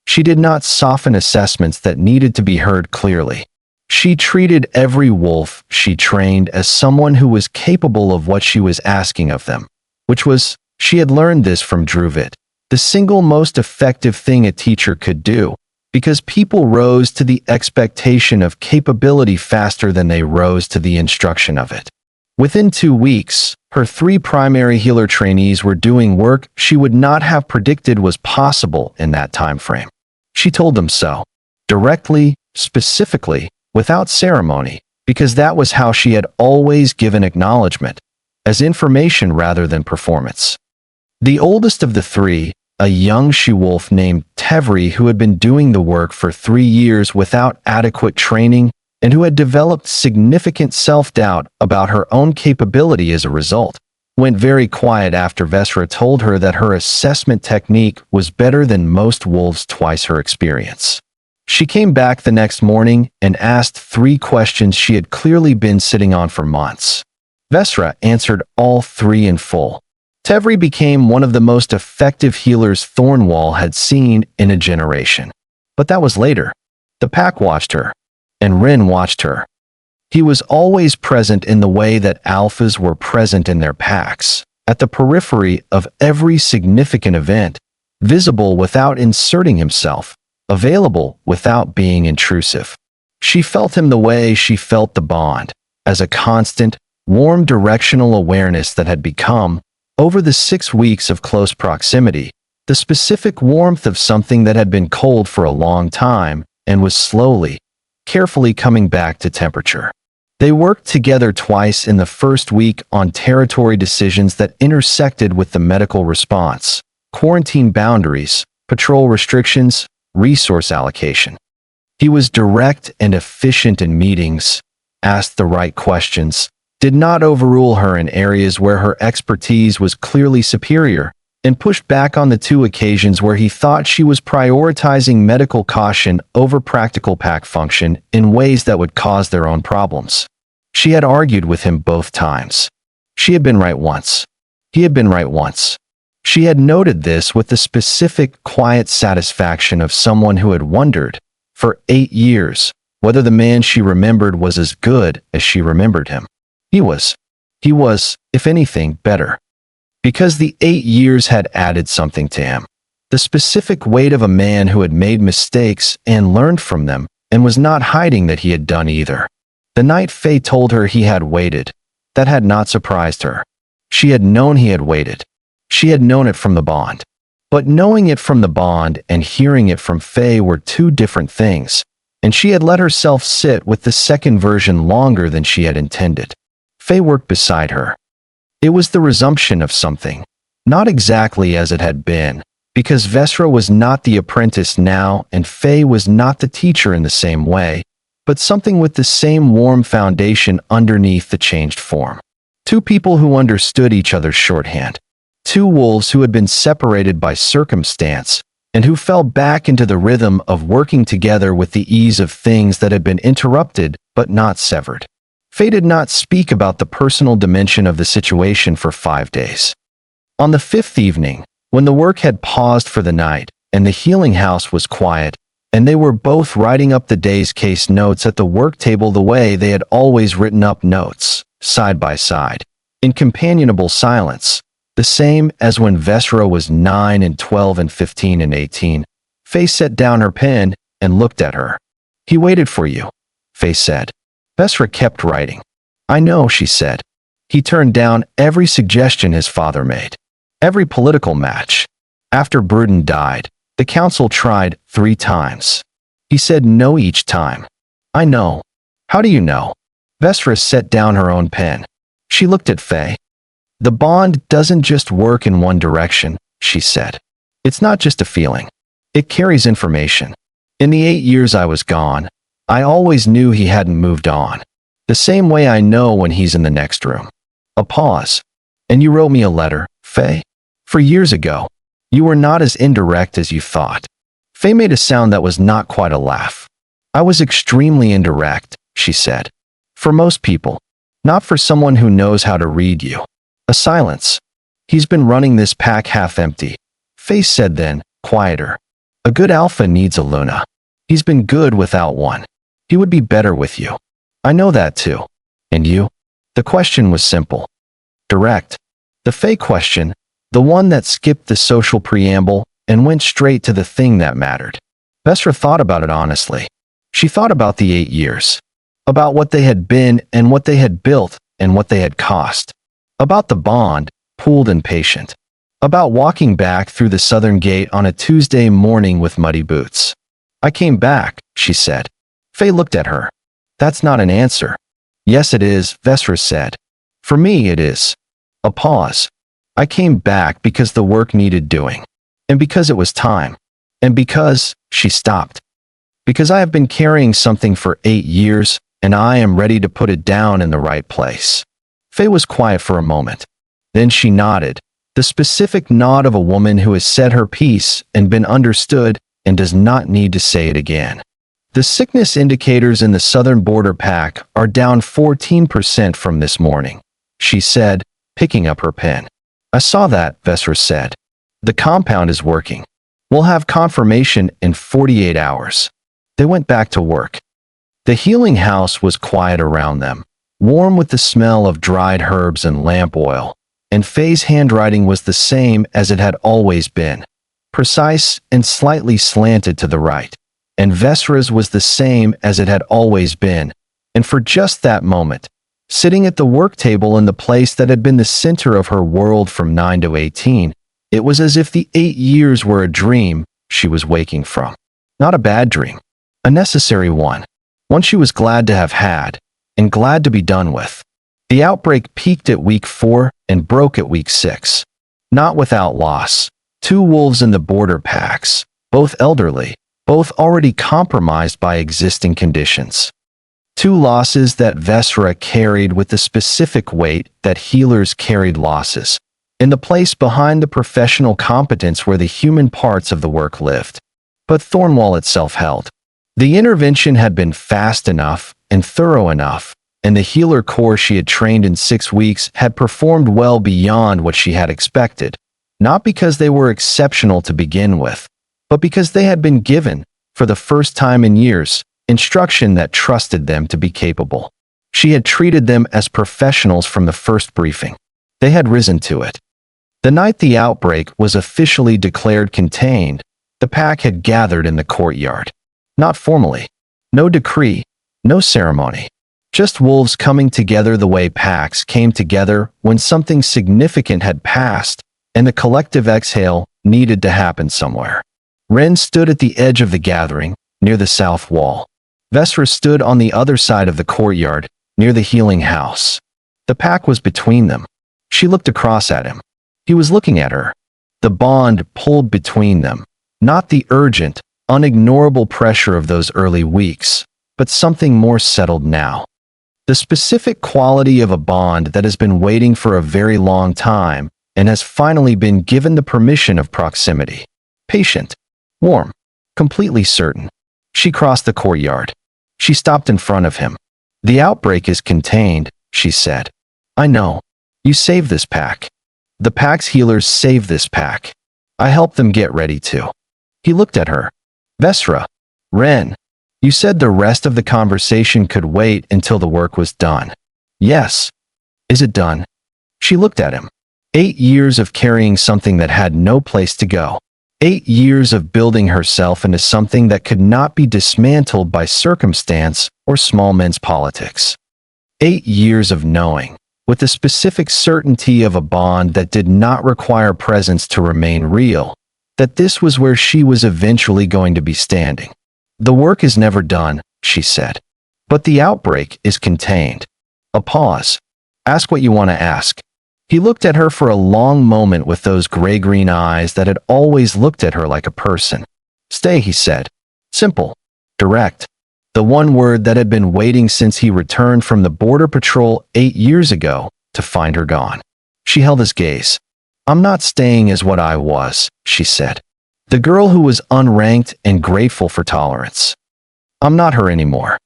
She did not soften assessments that needed to be heard clearly. She treated every wolf she trained as someone who was capable of what she was asking of them, which was, she had learned this from Druvid, the single most effective thing a teacher could do, because people rose to the expectation of capability faster than they rose to the instruction of it. Within 2 weeks, her 3 primary healer trainees were doing work she would not have predicted was possible in that time frame. She told them so, directly, specifically, without ceremony, because that was how she had always given acknowledgement, as information rather than performance. The oldest of the 3, a young she-wolf named Tevri who had been doing the work for 3 years without adequate training and who had developed significant self-doubt about her own capability as a result, went very quiet after Vesra told her that her assessment technique was better than most wolves twice her experience. She came back the next morning and asked 3 questions she had clearly been sitting on for months. Vesra answered all 3 in full. Tevri became one of the most effective healers Thornwall had seen in a generation. But that was later. The pack watched her, and Rin watched her. He was always present in the way that alphas were present in their packs, at the periphery of every significant event, visible without inserting himself, available without being intrusive. She felt him the way she felt the bond, as a constant, warm directional awareness that had become, over the 6 weeks of close proximity, the specific warmth of something that had been cold for a long time and was slowly, carefully coming back to temperature. They worked together twice in the first week on territory decisions that intersected with the medical response, quarantine boundaries, patrol restrictions, resource allocation. He was direct and efficient in meetings, asked the right questions, did not overrule her in areas where her expertise was clearly superior, and pushed back on the two occasions where he thought she was prioritizing medical caution over practical pack function in ways that would cause their own problems. She had argued with him both times. She had been right once. He had been right once. She had noted this with the specific, quiet satisfaction of someone who had wondered, for 8 years, whether the man she remembered was as good as she remembered him. He was, if anything, better. Because the 8 years had added something to him. The specific weight of a man who had made mistakes and learned from them, and was not hiding that he had done either. The night Faye told her he had waited, that had not surprised her. She had known he had waited. She had known it from the bond. But knowing it from the bond and hearing it from Faye were two different things, and she had let herself sit with the second version longer than she had intended. Faye worked beside her. It was the resumption of something, not exactly as it had been, because Vesra was not the apprentice now and Faye was not the teacher in the same way, but something with the same warm foundation underneath the changed form. Two people who understood each other's shorthand. Two wolves who had been separated by circumstance and who fell back into the rhythm of working together with the ease of things that had been interrupted but not severed. Faye did not speak about the personal dimension of the situation for 5 days. On the 5th evening, when the work had paused for the night and the healing house was quiet, and they were both writing up the day's case notes at the work table the way they had always written up notes, side by side, in companionable silence, the same as when Vesra was 9 and 12 and 15 and 18. Faye set down her pen and looked at her. "He waited for you," Faye said. Vesra kept writing. "I know," she said. "He turned down every suggestion his father made. Every political match. After Bruden died, the council tried 3 times. He said no each time." "I know." "How do you know?" Vesra set down her own pen. She looked at Faye. "The bond doesn't just work in one direction," she said. "It's not just a feeling. It carries information. In the 8 years I was gone, I always knew he hadn't moved on. The same way I know when he's in the next room." A pause. "And you wrote me a letter, Faye? For years ago. You were not as indirect as you thought." Faye made a sound that was not quite a laugh. "I was extremely indirect," she said. "For most people. Not for someone who knows how to read you." A silence. "He's been running this pack half empty," Faye said then, quieter. "A good alpha needs a Luna. He's been good without one. He would be better with you. I know that too. And you?" The question was simple. Direct. The Faye question, the one that skipped the social preamble and went straight to the thing that mattered. Vesra thought about it honestly. She thought about the 8 years. About what they had been and what they had built and what they had cost. About the bond, pooled and patient. About walking back through the southern gate on a Tuesday morning with muddy boots. "I came back," she said. Faye looked at her. "That's not an answer." "Yes it is," Vesra said. "For me it is." A pause. "I came back because the work needed doing. And because it was time. And because," she stopped. "Because I have been carrying something for 8 years, and I am ready to put it down in the right place." Faye was quiet for a moment. Then she nodded, the specific nod of a woman who has said her piece and been understood and does not need to say it again. "The sickness indicators in the southern border pack are down 14% from this morning," she said, picking up her pen. "I saw that," Vesra said. "The compound is working. We'll have confirmation in 48 hours." They went back to work. The healing house was quiet around them, warm with the smell of dried herbs and lamp oil, and Faye's handwriting was the same as it had always been, precise and slightly slanted to the right, and Vesra's was the same as it had always been, and for just that moment, sitting at the work table in the place that had been the center of her world from 9 to 18, it was as if the 8 years were a dream she was waking from. Not a bad dream, a necessary one she was glad to have had, and glad to be done with. The outbreak peaked at week 4 and broke at week 6. Not without loss. 2 wolves in the border packs, both elderly, both already compromised by existing conditions. 2 losses that Vesra carried with the specific weight that healers carried losses, in the place behind the professional competence where the human parts of the work lived. But Thornwall itself held. The intervention had been fast enough and thorough enough, and the healer corps she had trained in 6 weeks had performed well beyond what she had expected, not because they were exceptional to begin with, but because they had been given, for the first time in years, instruction that trusted them to be capable. She had treated them as professionals from the first briefing. They had risen to it. The night the outbreak was officially declared contained, the pack had gathered in the courtyard. Not formally. No decree. No ceremony. Just wolves coming together the way packs came together when something significant had passed, and the collective exhale needed to happen somewhere. Ren stood at the edge of the gathering, near the south wall. Vesra stood on the other side of the courtyard, near the healing house. The pack was between them. She looked across at him. He was looking at her. The bond pulled between them. Not the urgent, unignorable pressure of those early weeks, but something more settled now. The specific quality of a bond that has been waiting for a very long time and has finally been given the permission of proximity. Patient. Warm. Completely certain. She crossed the courtyard. She stopped in front of him. The outbreak is contained, she said. I know. You saved this pack. The pack's healers saved this pack. I helped them get ready to. He looked at her. Vesra. Ren. You said the rest of the conversation could wait until the work was done. Yes. Is it done? She looked at him. 8 years of carrying something that had no place to go. 8 years of building herself into something that could not be dismantled by circumstance or small men's politics. 8 years of knowing, with the specific certainty of a bond that did not require presence to remain real, that this was where she was eventually going to be standing. The work is never done, she said. But the outbreak is contained. A pause. Ask what you want to ask. He looked at her for a long moment with those gray-green eyes that had always looked at her like a person. Stay, he said. Simple. Direct. The one word that had been waiting since he returned from the border patrol 8 years ago to find her gone. She held his gaze. I'm not staying as what I was, she said. The girl who was unranked and grateful for tolerance. I'm not her anymore.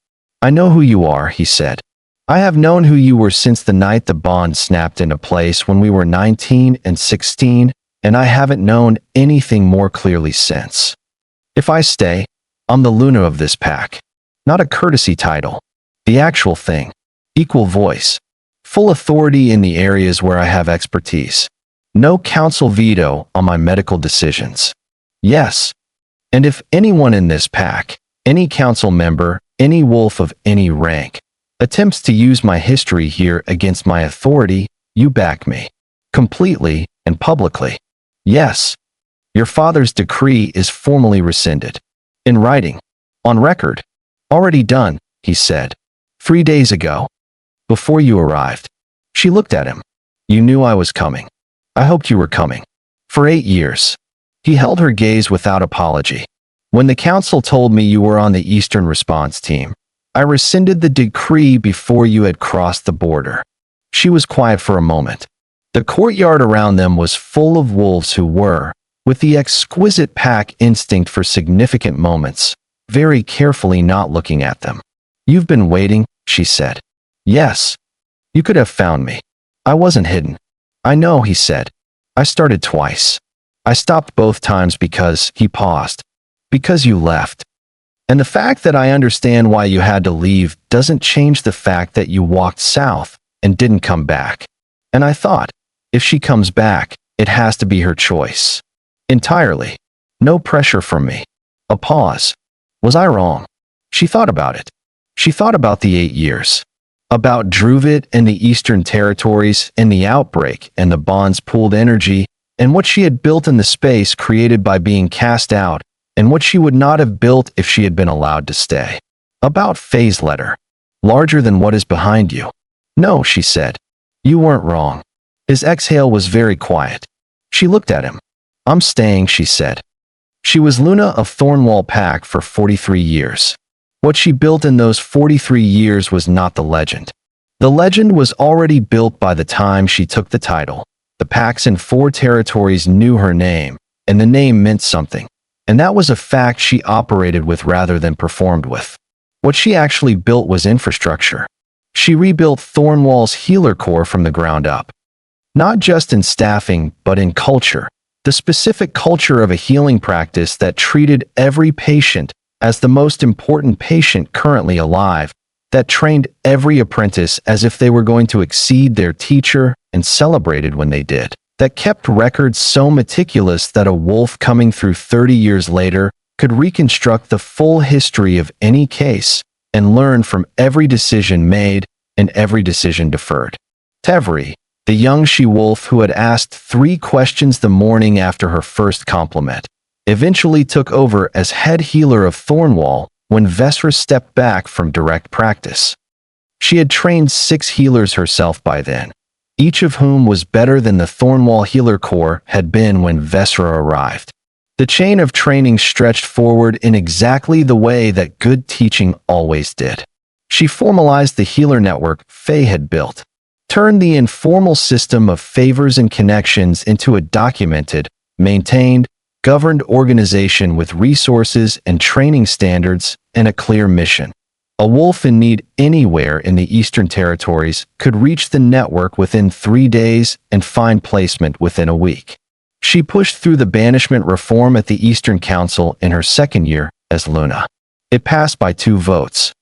I know who you are, he said. I have known who you were since the night the bond snapped into place when we were 19 and 16, and I haven't known anything more clearly since. If I stay, I'm the Luna of this pack. Not a courtesy title. The actual thing. Equal voice. Full authority in the areas where I have expertise. No council veto on my medical decisions. Yes. And if anyone in this pack, any council member, any wolf of any rank, attempts to use my history here against my authority, you back me. Completely and publicly. Yes. Your father's decree is formally rescinded. In writing. On record. Already done, he said. 3 days ago. Before you arrived. She looked at him. You knew I was coming. I hoped you were coming. For 8 years. He held her gaze without apology. When the council told me you were on the Eastern Response Team, I rescinded the decree before you had crossed the border. She was quiet for a moment. The courtyard around them was full of wolves who were, with the exquisite pack instinct for significant moments, very carefully not looking at them. You've been waiting, she said. Yes. You could have found me. I wasn't hidden. I know, he said. I started twice. I stopped both times because, he paused. Because you left. And the fact that I understand why you had to leave doesn't change the fact that you walked south and didn't come back. And I thought, if she comes back, it has to be her choice. Entirely. No pressure from me. A pause. Was I wrong? She thought about it. She thought about the 8 years. About Druvid and the Eastern Territories and the outbreak and the bond's pooled energy and what she had built in the space created by being cast out and what she would not have built if she had been allowed to stay. About Faye's letter. Larger than what is behind you. No, she said. You weren't wrong. His exhale was very quiet. She looked at him. I'm staying, she said. She was Luna of Thornwall Pack for 43 years. What she built in those 43 years was not the legend. The legend was already built by the time she took the title. The packs in 4 territories knew her name, and the name meant something. And that was a fact she operated with rather than performed with. What she actually built was infrastructure. She rebuilt Thornwall's healer core from the ground up. Not just in staffing, but in culture. The specific culture of a healing practice that treated every patient as the most important patient currently alive, that trained every apprentice as if they were going to exceed their teacher and celebrated when they did, that kept records so meticulous that a wolf coming through 30 years later could reconstruct the full history of any case and learn from every decision made and every decision deferred. Tevri, the young she-wolf who had asked 3 questions the morning after her first compliment, eventually took over as head healer of Thornwall when Vesra stepped back from direct practice. She had trained 6 healers herself by then, each of whom was better than the Thornwall healer core had been when Vesra arrived. The chain of training stretched forward in exactly the way that good teaching always did. She formalized the healer network Faye had built, turned the informal system of favors and connections into a documented, maintained, governed organization with resources and training standards and a clear mission. A wolf in need anywhere in the Eastern Territories could reach the network within 3 days and find placement within a week. She pushed through the banishment reform at the Eastern Council in her second year as Luna. It passed by 2 votes.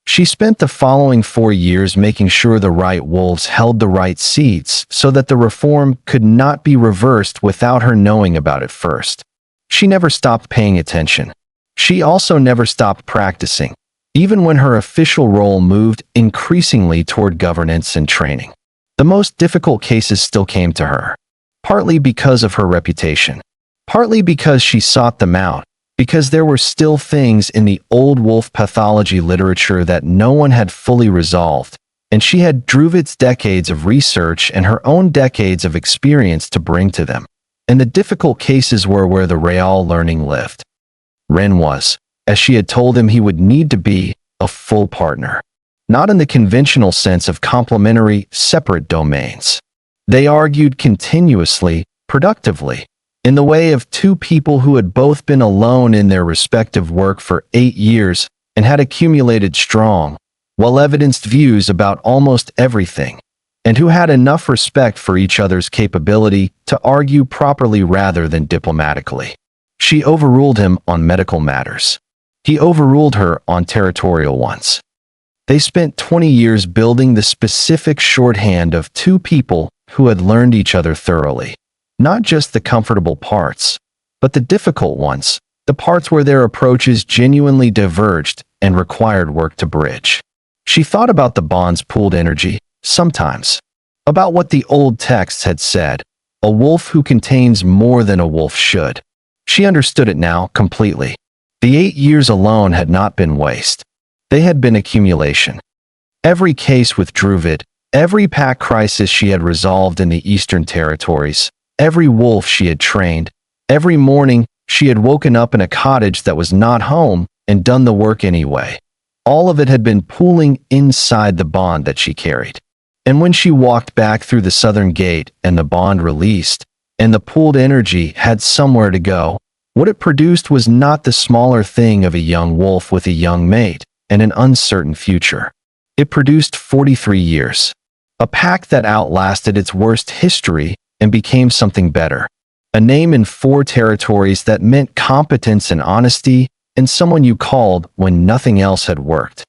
She spent the following 4 years making sure the right wolves held the right seats so that the reform could not be reversed without her knowing about it first. She never stopped paying attention. She also never stopped practicing, even when her official role moved increasingly toward governance and training. The most difficult cases still came to her, partly because of her reputation, partly because she sought them out, because there were still things in the old wolf pathology literature that no one had fully resolved, and she had Druvid's decades of research and her own decades of experience to bring to them. And the difficult cases were where the real learning lived. Ren was, as she had told him he would need to be, a full partner. Not in the conventional sense of complementary, separate domains. They argued continuously, productively, in the way of 2 people who had both been alone in their respective work for 8 years and had accumulated strong, well-evidenced views about almost everything, and who had enough respect for each other's capability to argue properly rather than diplomatically. She overruled him on medical matters. He overruled her on territorial ones. They spent 20 years building the specific shorthand of 2 people who had learned each other thoroughly. Not just the comfortable parts, but the difficult ones, the parts where their approaches genuinely diverged and required work to bridge. She thought about the bond's pooled energy, sometimes. About what the old texts had said, a wolf who contains more than a wolf should. She understood it now, completely. The 8 years alone had not been waste. They had been accumulation. Every case with Druvid, every pack crisis she had resolved in the Eastern Territories, every wolf she had trained, every morning she had woken up in a cottage that was not home and done the work anyway. All of it had been pooling inside the bond that she carried. And when she walked back through the southern gate and the bond released, and the pooled energy had somewhere to go, what it produced was not the smaller thing of a young wolf with a young mate and an uncertain future. It produced 43 years. A pack that outlasted its worst history and became something better. A name in 4 territories that meant competence and honesty, and someone you called when nothing else had worked.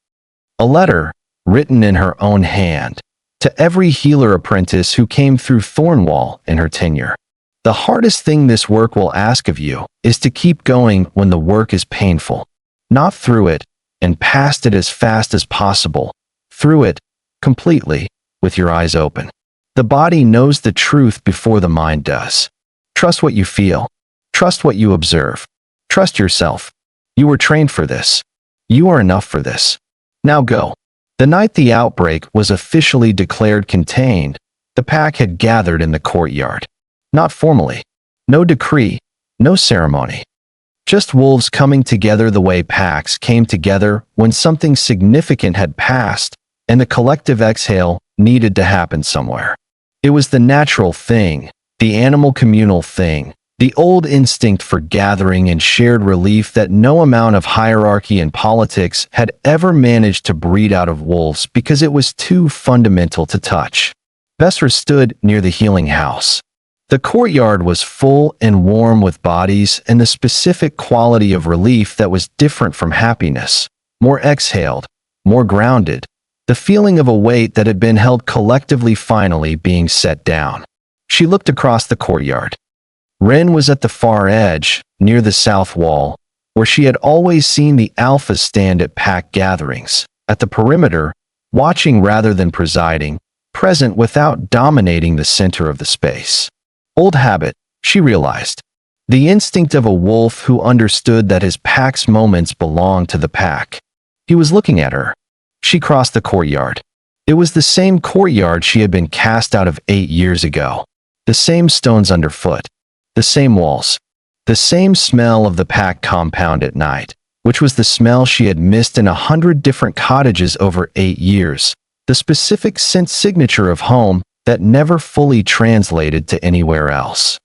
A letter, written in her own hand, to every healer apprentice who came through Thornwall in her tenure. The hardest thing this work will ask of you is to keep going when the work is painful. Not through it, and past it as fast as possible. Through it, completely, with your eyes open. The body knows the truth before the mind does. Trust what you feel. Trust what you observe. Trust yourself. You were trained for this. You are enough for this. Now go. The night the outbreak was officially declared contained, the pack had gathered in the courtyard. Not formally. No decree. No ceremony. Just wolves coming together the way packs came together when something significant had passed, and the collective exhale needed to happen somewhere. It was the natural thing, the animal communal thing, the old instinct for gathering and shared relief that no amount of hierarchy and politics had ever managed to breed out of wolves because it was too fundamental to touch. Vesra stood near the healing house. The courtyard was full and warm with bodies and the specific quality of relief that was different from happiness, more exhaled, more grounded, the feeling of a weight that had been held collectively finally being set down. She looked across the courtyard. Ren was at the far edge, near the south wall, where she had always seen the alphas stand at pack gatherings, at the perimeter, watching rather than presiding, present without dominating the center of the space. Old habit, she realized. The instinct of a wolf who understood that his pack's moments belonged to the pack. He was looking at her. She crossed the courtyard. It was the same courtyard she had been cast out of 8 years ago. The same stones underfoot. The same walls. The same smell of the pack compound at night, which was the smell she had missed in 100 different cottages over 8 years. The specific scent signature of home that never fully translated to anywhere else.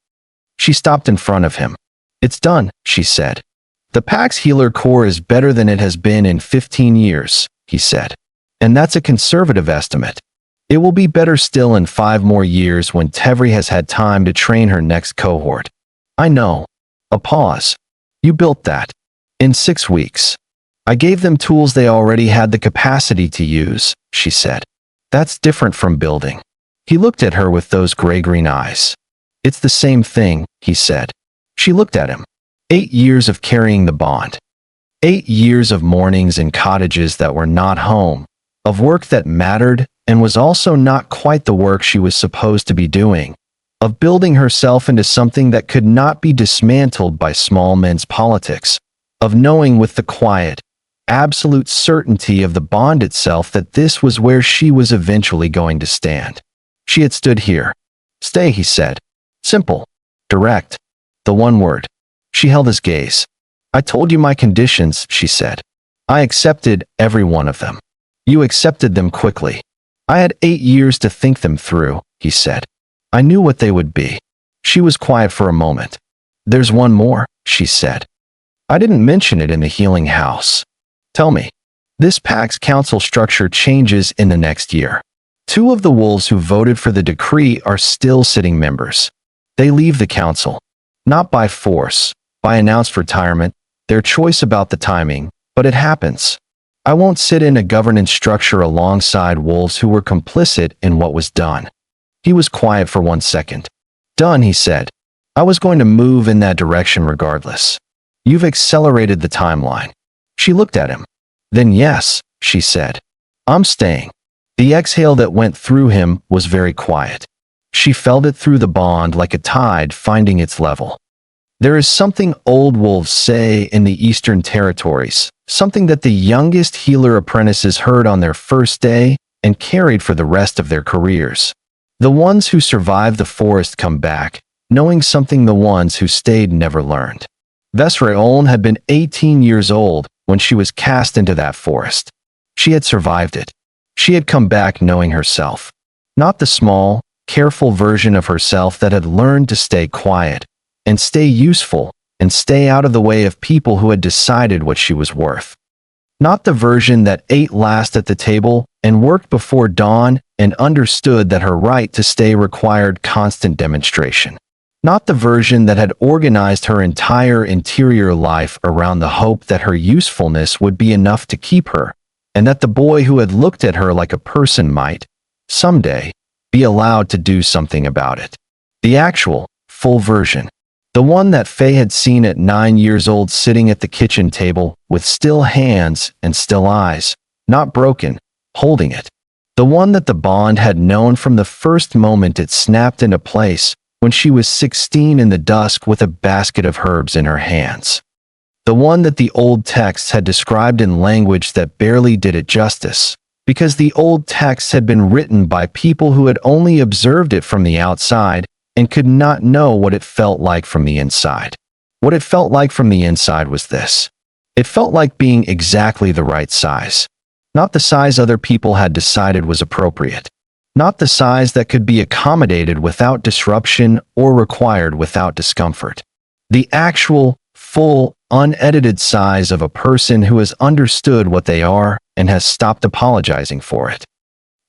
She stopped in front of him. "It's done," she said. "The pack's healer core is better than it has been in 15 years, he said. "And that's a conservative estimate. It will be better still in 5 more years when Tevri has had time to train her next cohort." "I know." A pause. "You built that. In 6 weeks. I gave them tools they already had the capacity to use," she said. "That's different from building." He looked at her with those gray-green eyes. "It's the same thing," he said. She looked at him. 8 years of carrying the bond. 8 years of mornings in cottages that were not home, of work that mattered and was also not quite the work she was supposed to be doing, of building herself into something that could not be dismantled by small men's politics, of knowing with the quiet, absolute certainty of the bond itself that this was where she was eventually going to stand. She had stood here. "Stay," he said. Simple. Direct. The one word. She held his gaze. "I told you my conditions," she said. "I accepted every one of them. You accepted them quickly. I had 8 years to think them through," he said. "I knew what they would be." She was quiet for a moment. "There's one more," she said. "I didn't mention it in the healing house. Tell me." This pack's council structure changes in the next year. 2 of the wolves who voted for the decree are still sitting members. They leave the council. Not by force, by announced retirement, their choice about the timing, but it happens. I won't sit in a governance structure alongside wolves who were complicit in what was done. He was quiet for 1 second. "Done," he said. "I was going to move in that direction regardless. You've accelerated the timeline." She looked at him. "Then yes," she said. "I'm staying." The exhale that went through him was very quiet. She felt it through the bond like a tide finding its level. There is something old wolves say in the Eastern Territories, something that the youngest healer apprentices heard on their first day and carried for the rest of their careers. The ones who survive the forest come back, knowing something the ones who stayed never learned. Vesra Oln had been 18 years old when she was cast into that forest. She had survived it. She had come back knowing herself. Not the small, careful version of herself that had learned to stay quiet, and stay useful, and stay out of the way of people who had decided what she was worth. Not the version that ate last at the table and worked before dawn and understood that her right to stay required constant demonstration. Not the version that had organized her entire interior life around the hope that her usefulness would be enough to keep her, and that the boy who had looked at her like a person might, someday, be allowed to do something about it. The actual, full version. The one that Faye had seen at 9 years old sitting at the kitchen table with still hands and still eyes, not broken, holding it. The one that the bond had known from the first moment it snapped into place when she was 16 in the dusk with a basket of herbs in her hands. The one that the old texts had described in language that barely did it justice, because the old texts had been written by people who had only observed it from the outside and could not know what it felt like from the inside. What it felt like from the inside was this. It felt like being exactly the right size. Not the size other people had decided was appropriate. Not the size that could be accommodated without disruption or required without discomfort. The actual, full, unedited size of a person who has understood what they are and has stopped apologizing for it.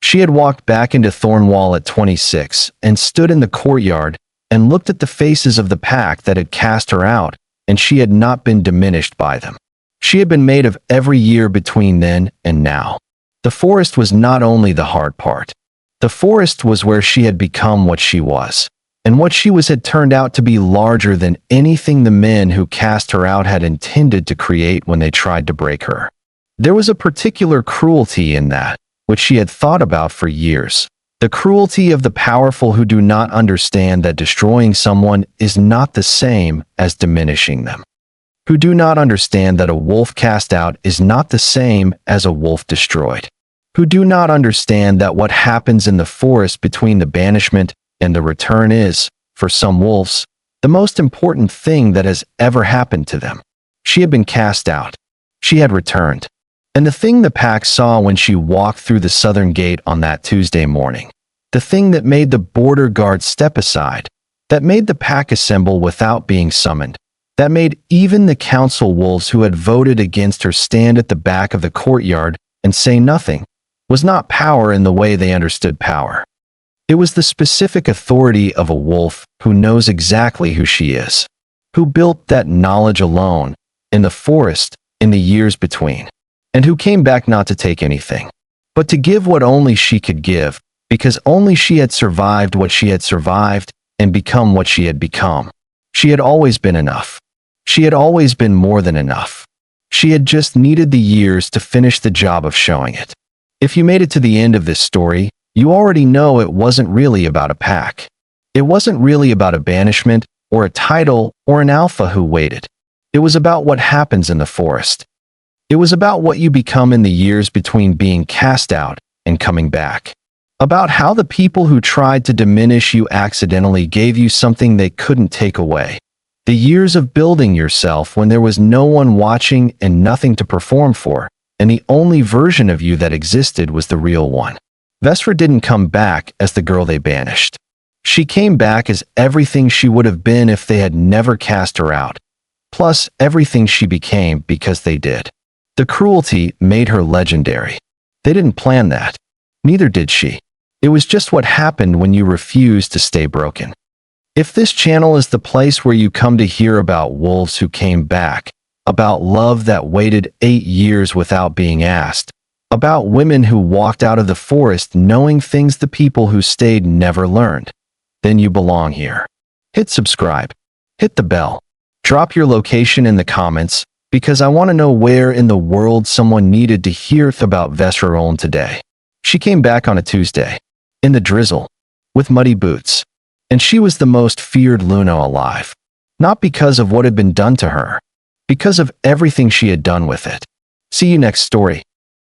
She had walked back into Thornwall at 26 and stood in the courtyard and looked at the faces of the pack that had cast her out, and she had not been diminished by them. She had been made of every year between then and now. The forest was not only the hard part. The forest was where she had become what she was, and what she was had turned out to be larger than anything the men who cast her out had intended to create when they tried to break her. There was a particular cruelty in that, which she had thought about for years. The cruelty of the powerful who do not understand that destroying someone is not the same as diminishing them. Who do not understand that a wolf cast out is not the same as a wolf destroyed. Who do not understand that what happens in the forest between the banishment and the return is, for some wolves, the most important thing that has ever happened to them. She had been cast out. She had returned. And the thing the pack saw when she walked through the southern gate on that Tuesday morning, the thing that made the border guard step aside, that made the pack assemble without being summoned, that made even the council wolves who had voted against her stand at the back of the courtyard and say nothing, was not power in the way they understood power. It was the specific authority of a wolf who knows exactly who she is, who built that knowledge alone, in the forest, in the years between, and who came back not to take anything, but to give what only she could give, because only she had survived what she had survived and become what she had become. She had always been enough. She had always been more than enough. She had just needed the years to finish the job of showing it. If you made it to the end of this story, you already know it wasn't really about a pack. It wasn't really about a banishment, or a title, or an alpha who waited. It was about what happens in the forest. It was about what you become in the years between being cast out and coming back. About how the people who tried to diminish you accidentally gave you something they couldn't take away. The years of building yourself when there was no one watching and nothing to perform for, and the only version of you that existed was the real one. Vesra didn't come back as the girl they banished. She came back as everything she would have been if they had never cast her out, plus everything she became because they did. The cruelty made her legendary. They didn't plan that. Neither did she. It was just what happened when you refused to stay broken. If this channel is the place where you come to hear about wolves who came back, about love that waited 8 years without being asked, about women who walked out of the forest knowing things the people who stayed never learned, then you belong here. Hit subscribe. Hit the bell. Drop your location in the comments, because I want to know where in the world someone needed to hear about Vesra Oln today. She came back on a Tuesday, in the drizzle, with muddy boots, and she was the most feared Luna alive. Not because of what had been done to her, because of everything she had done with it. See you next story.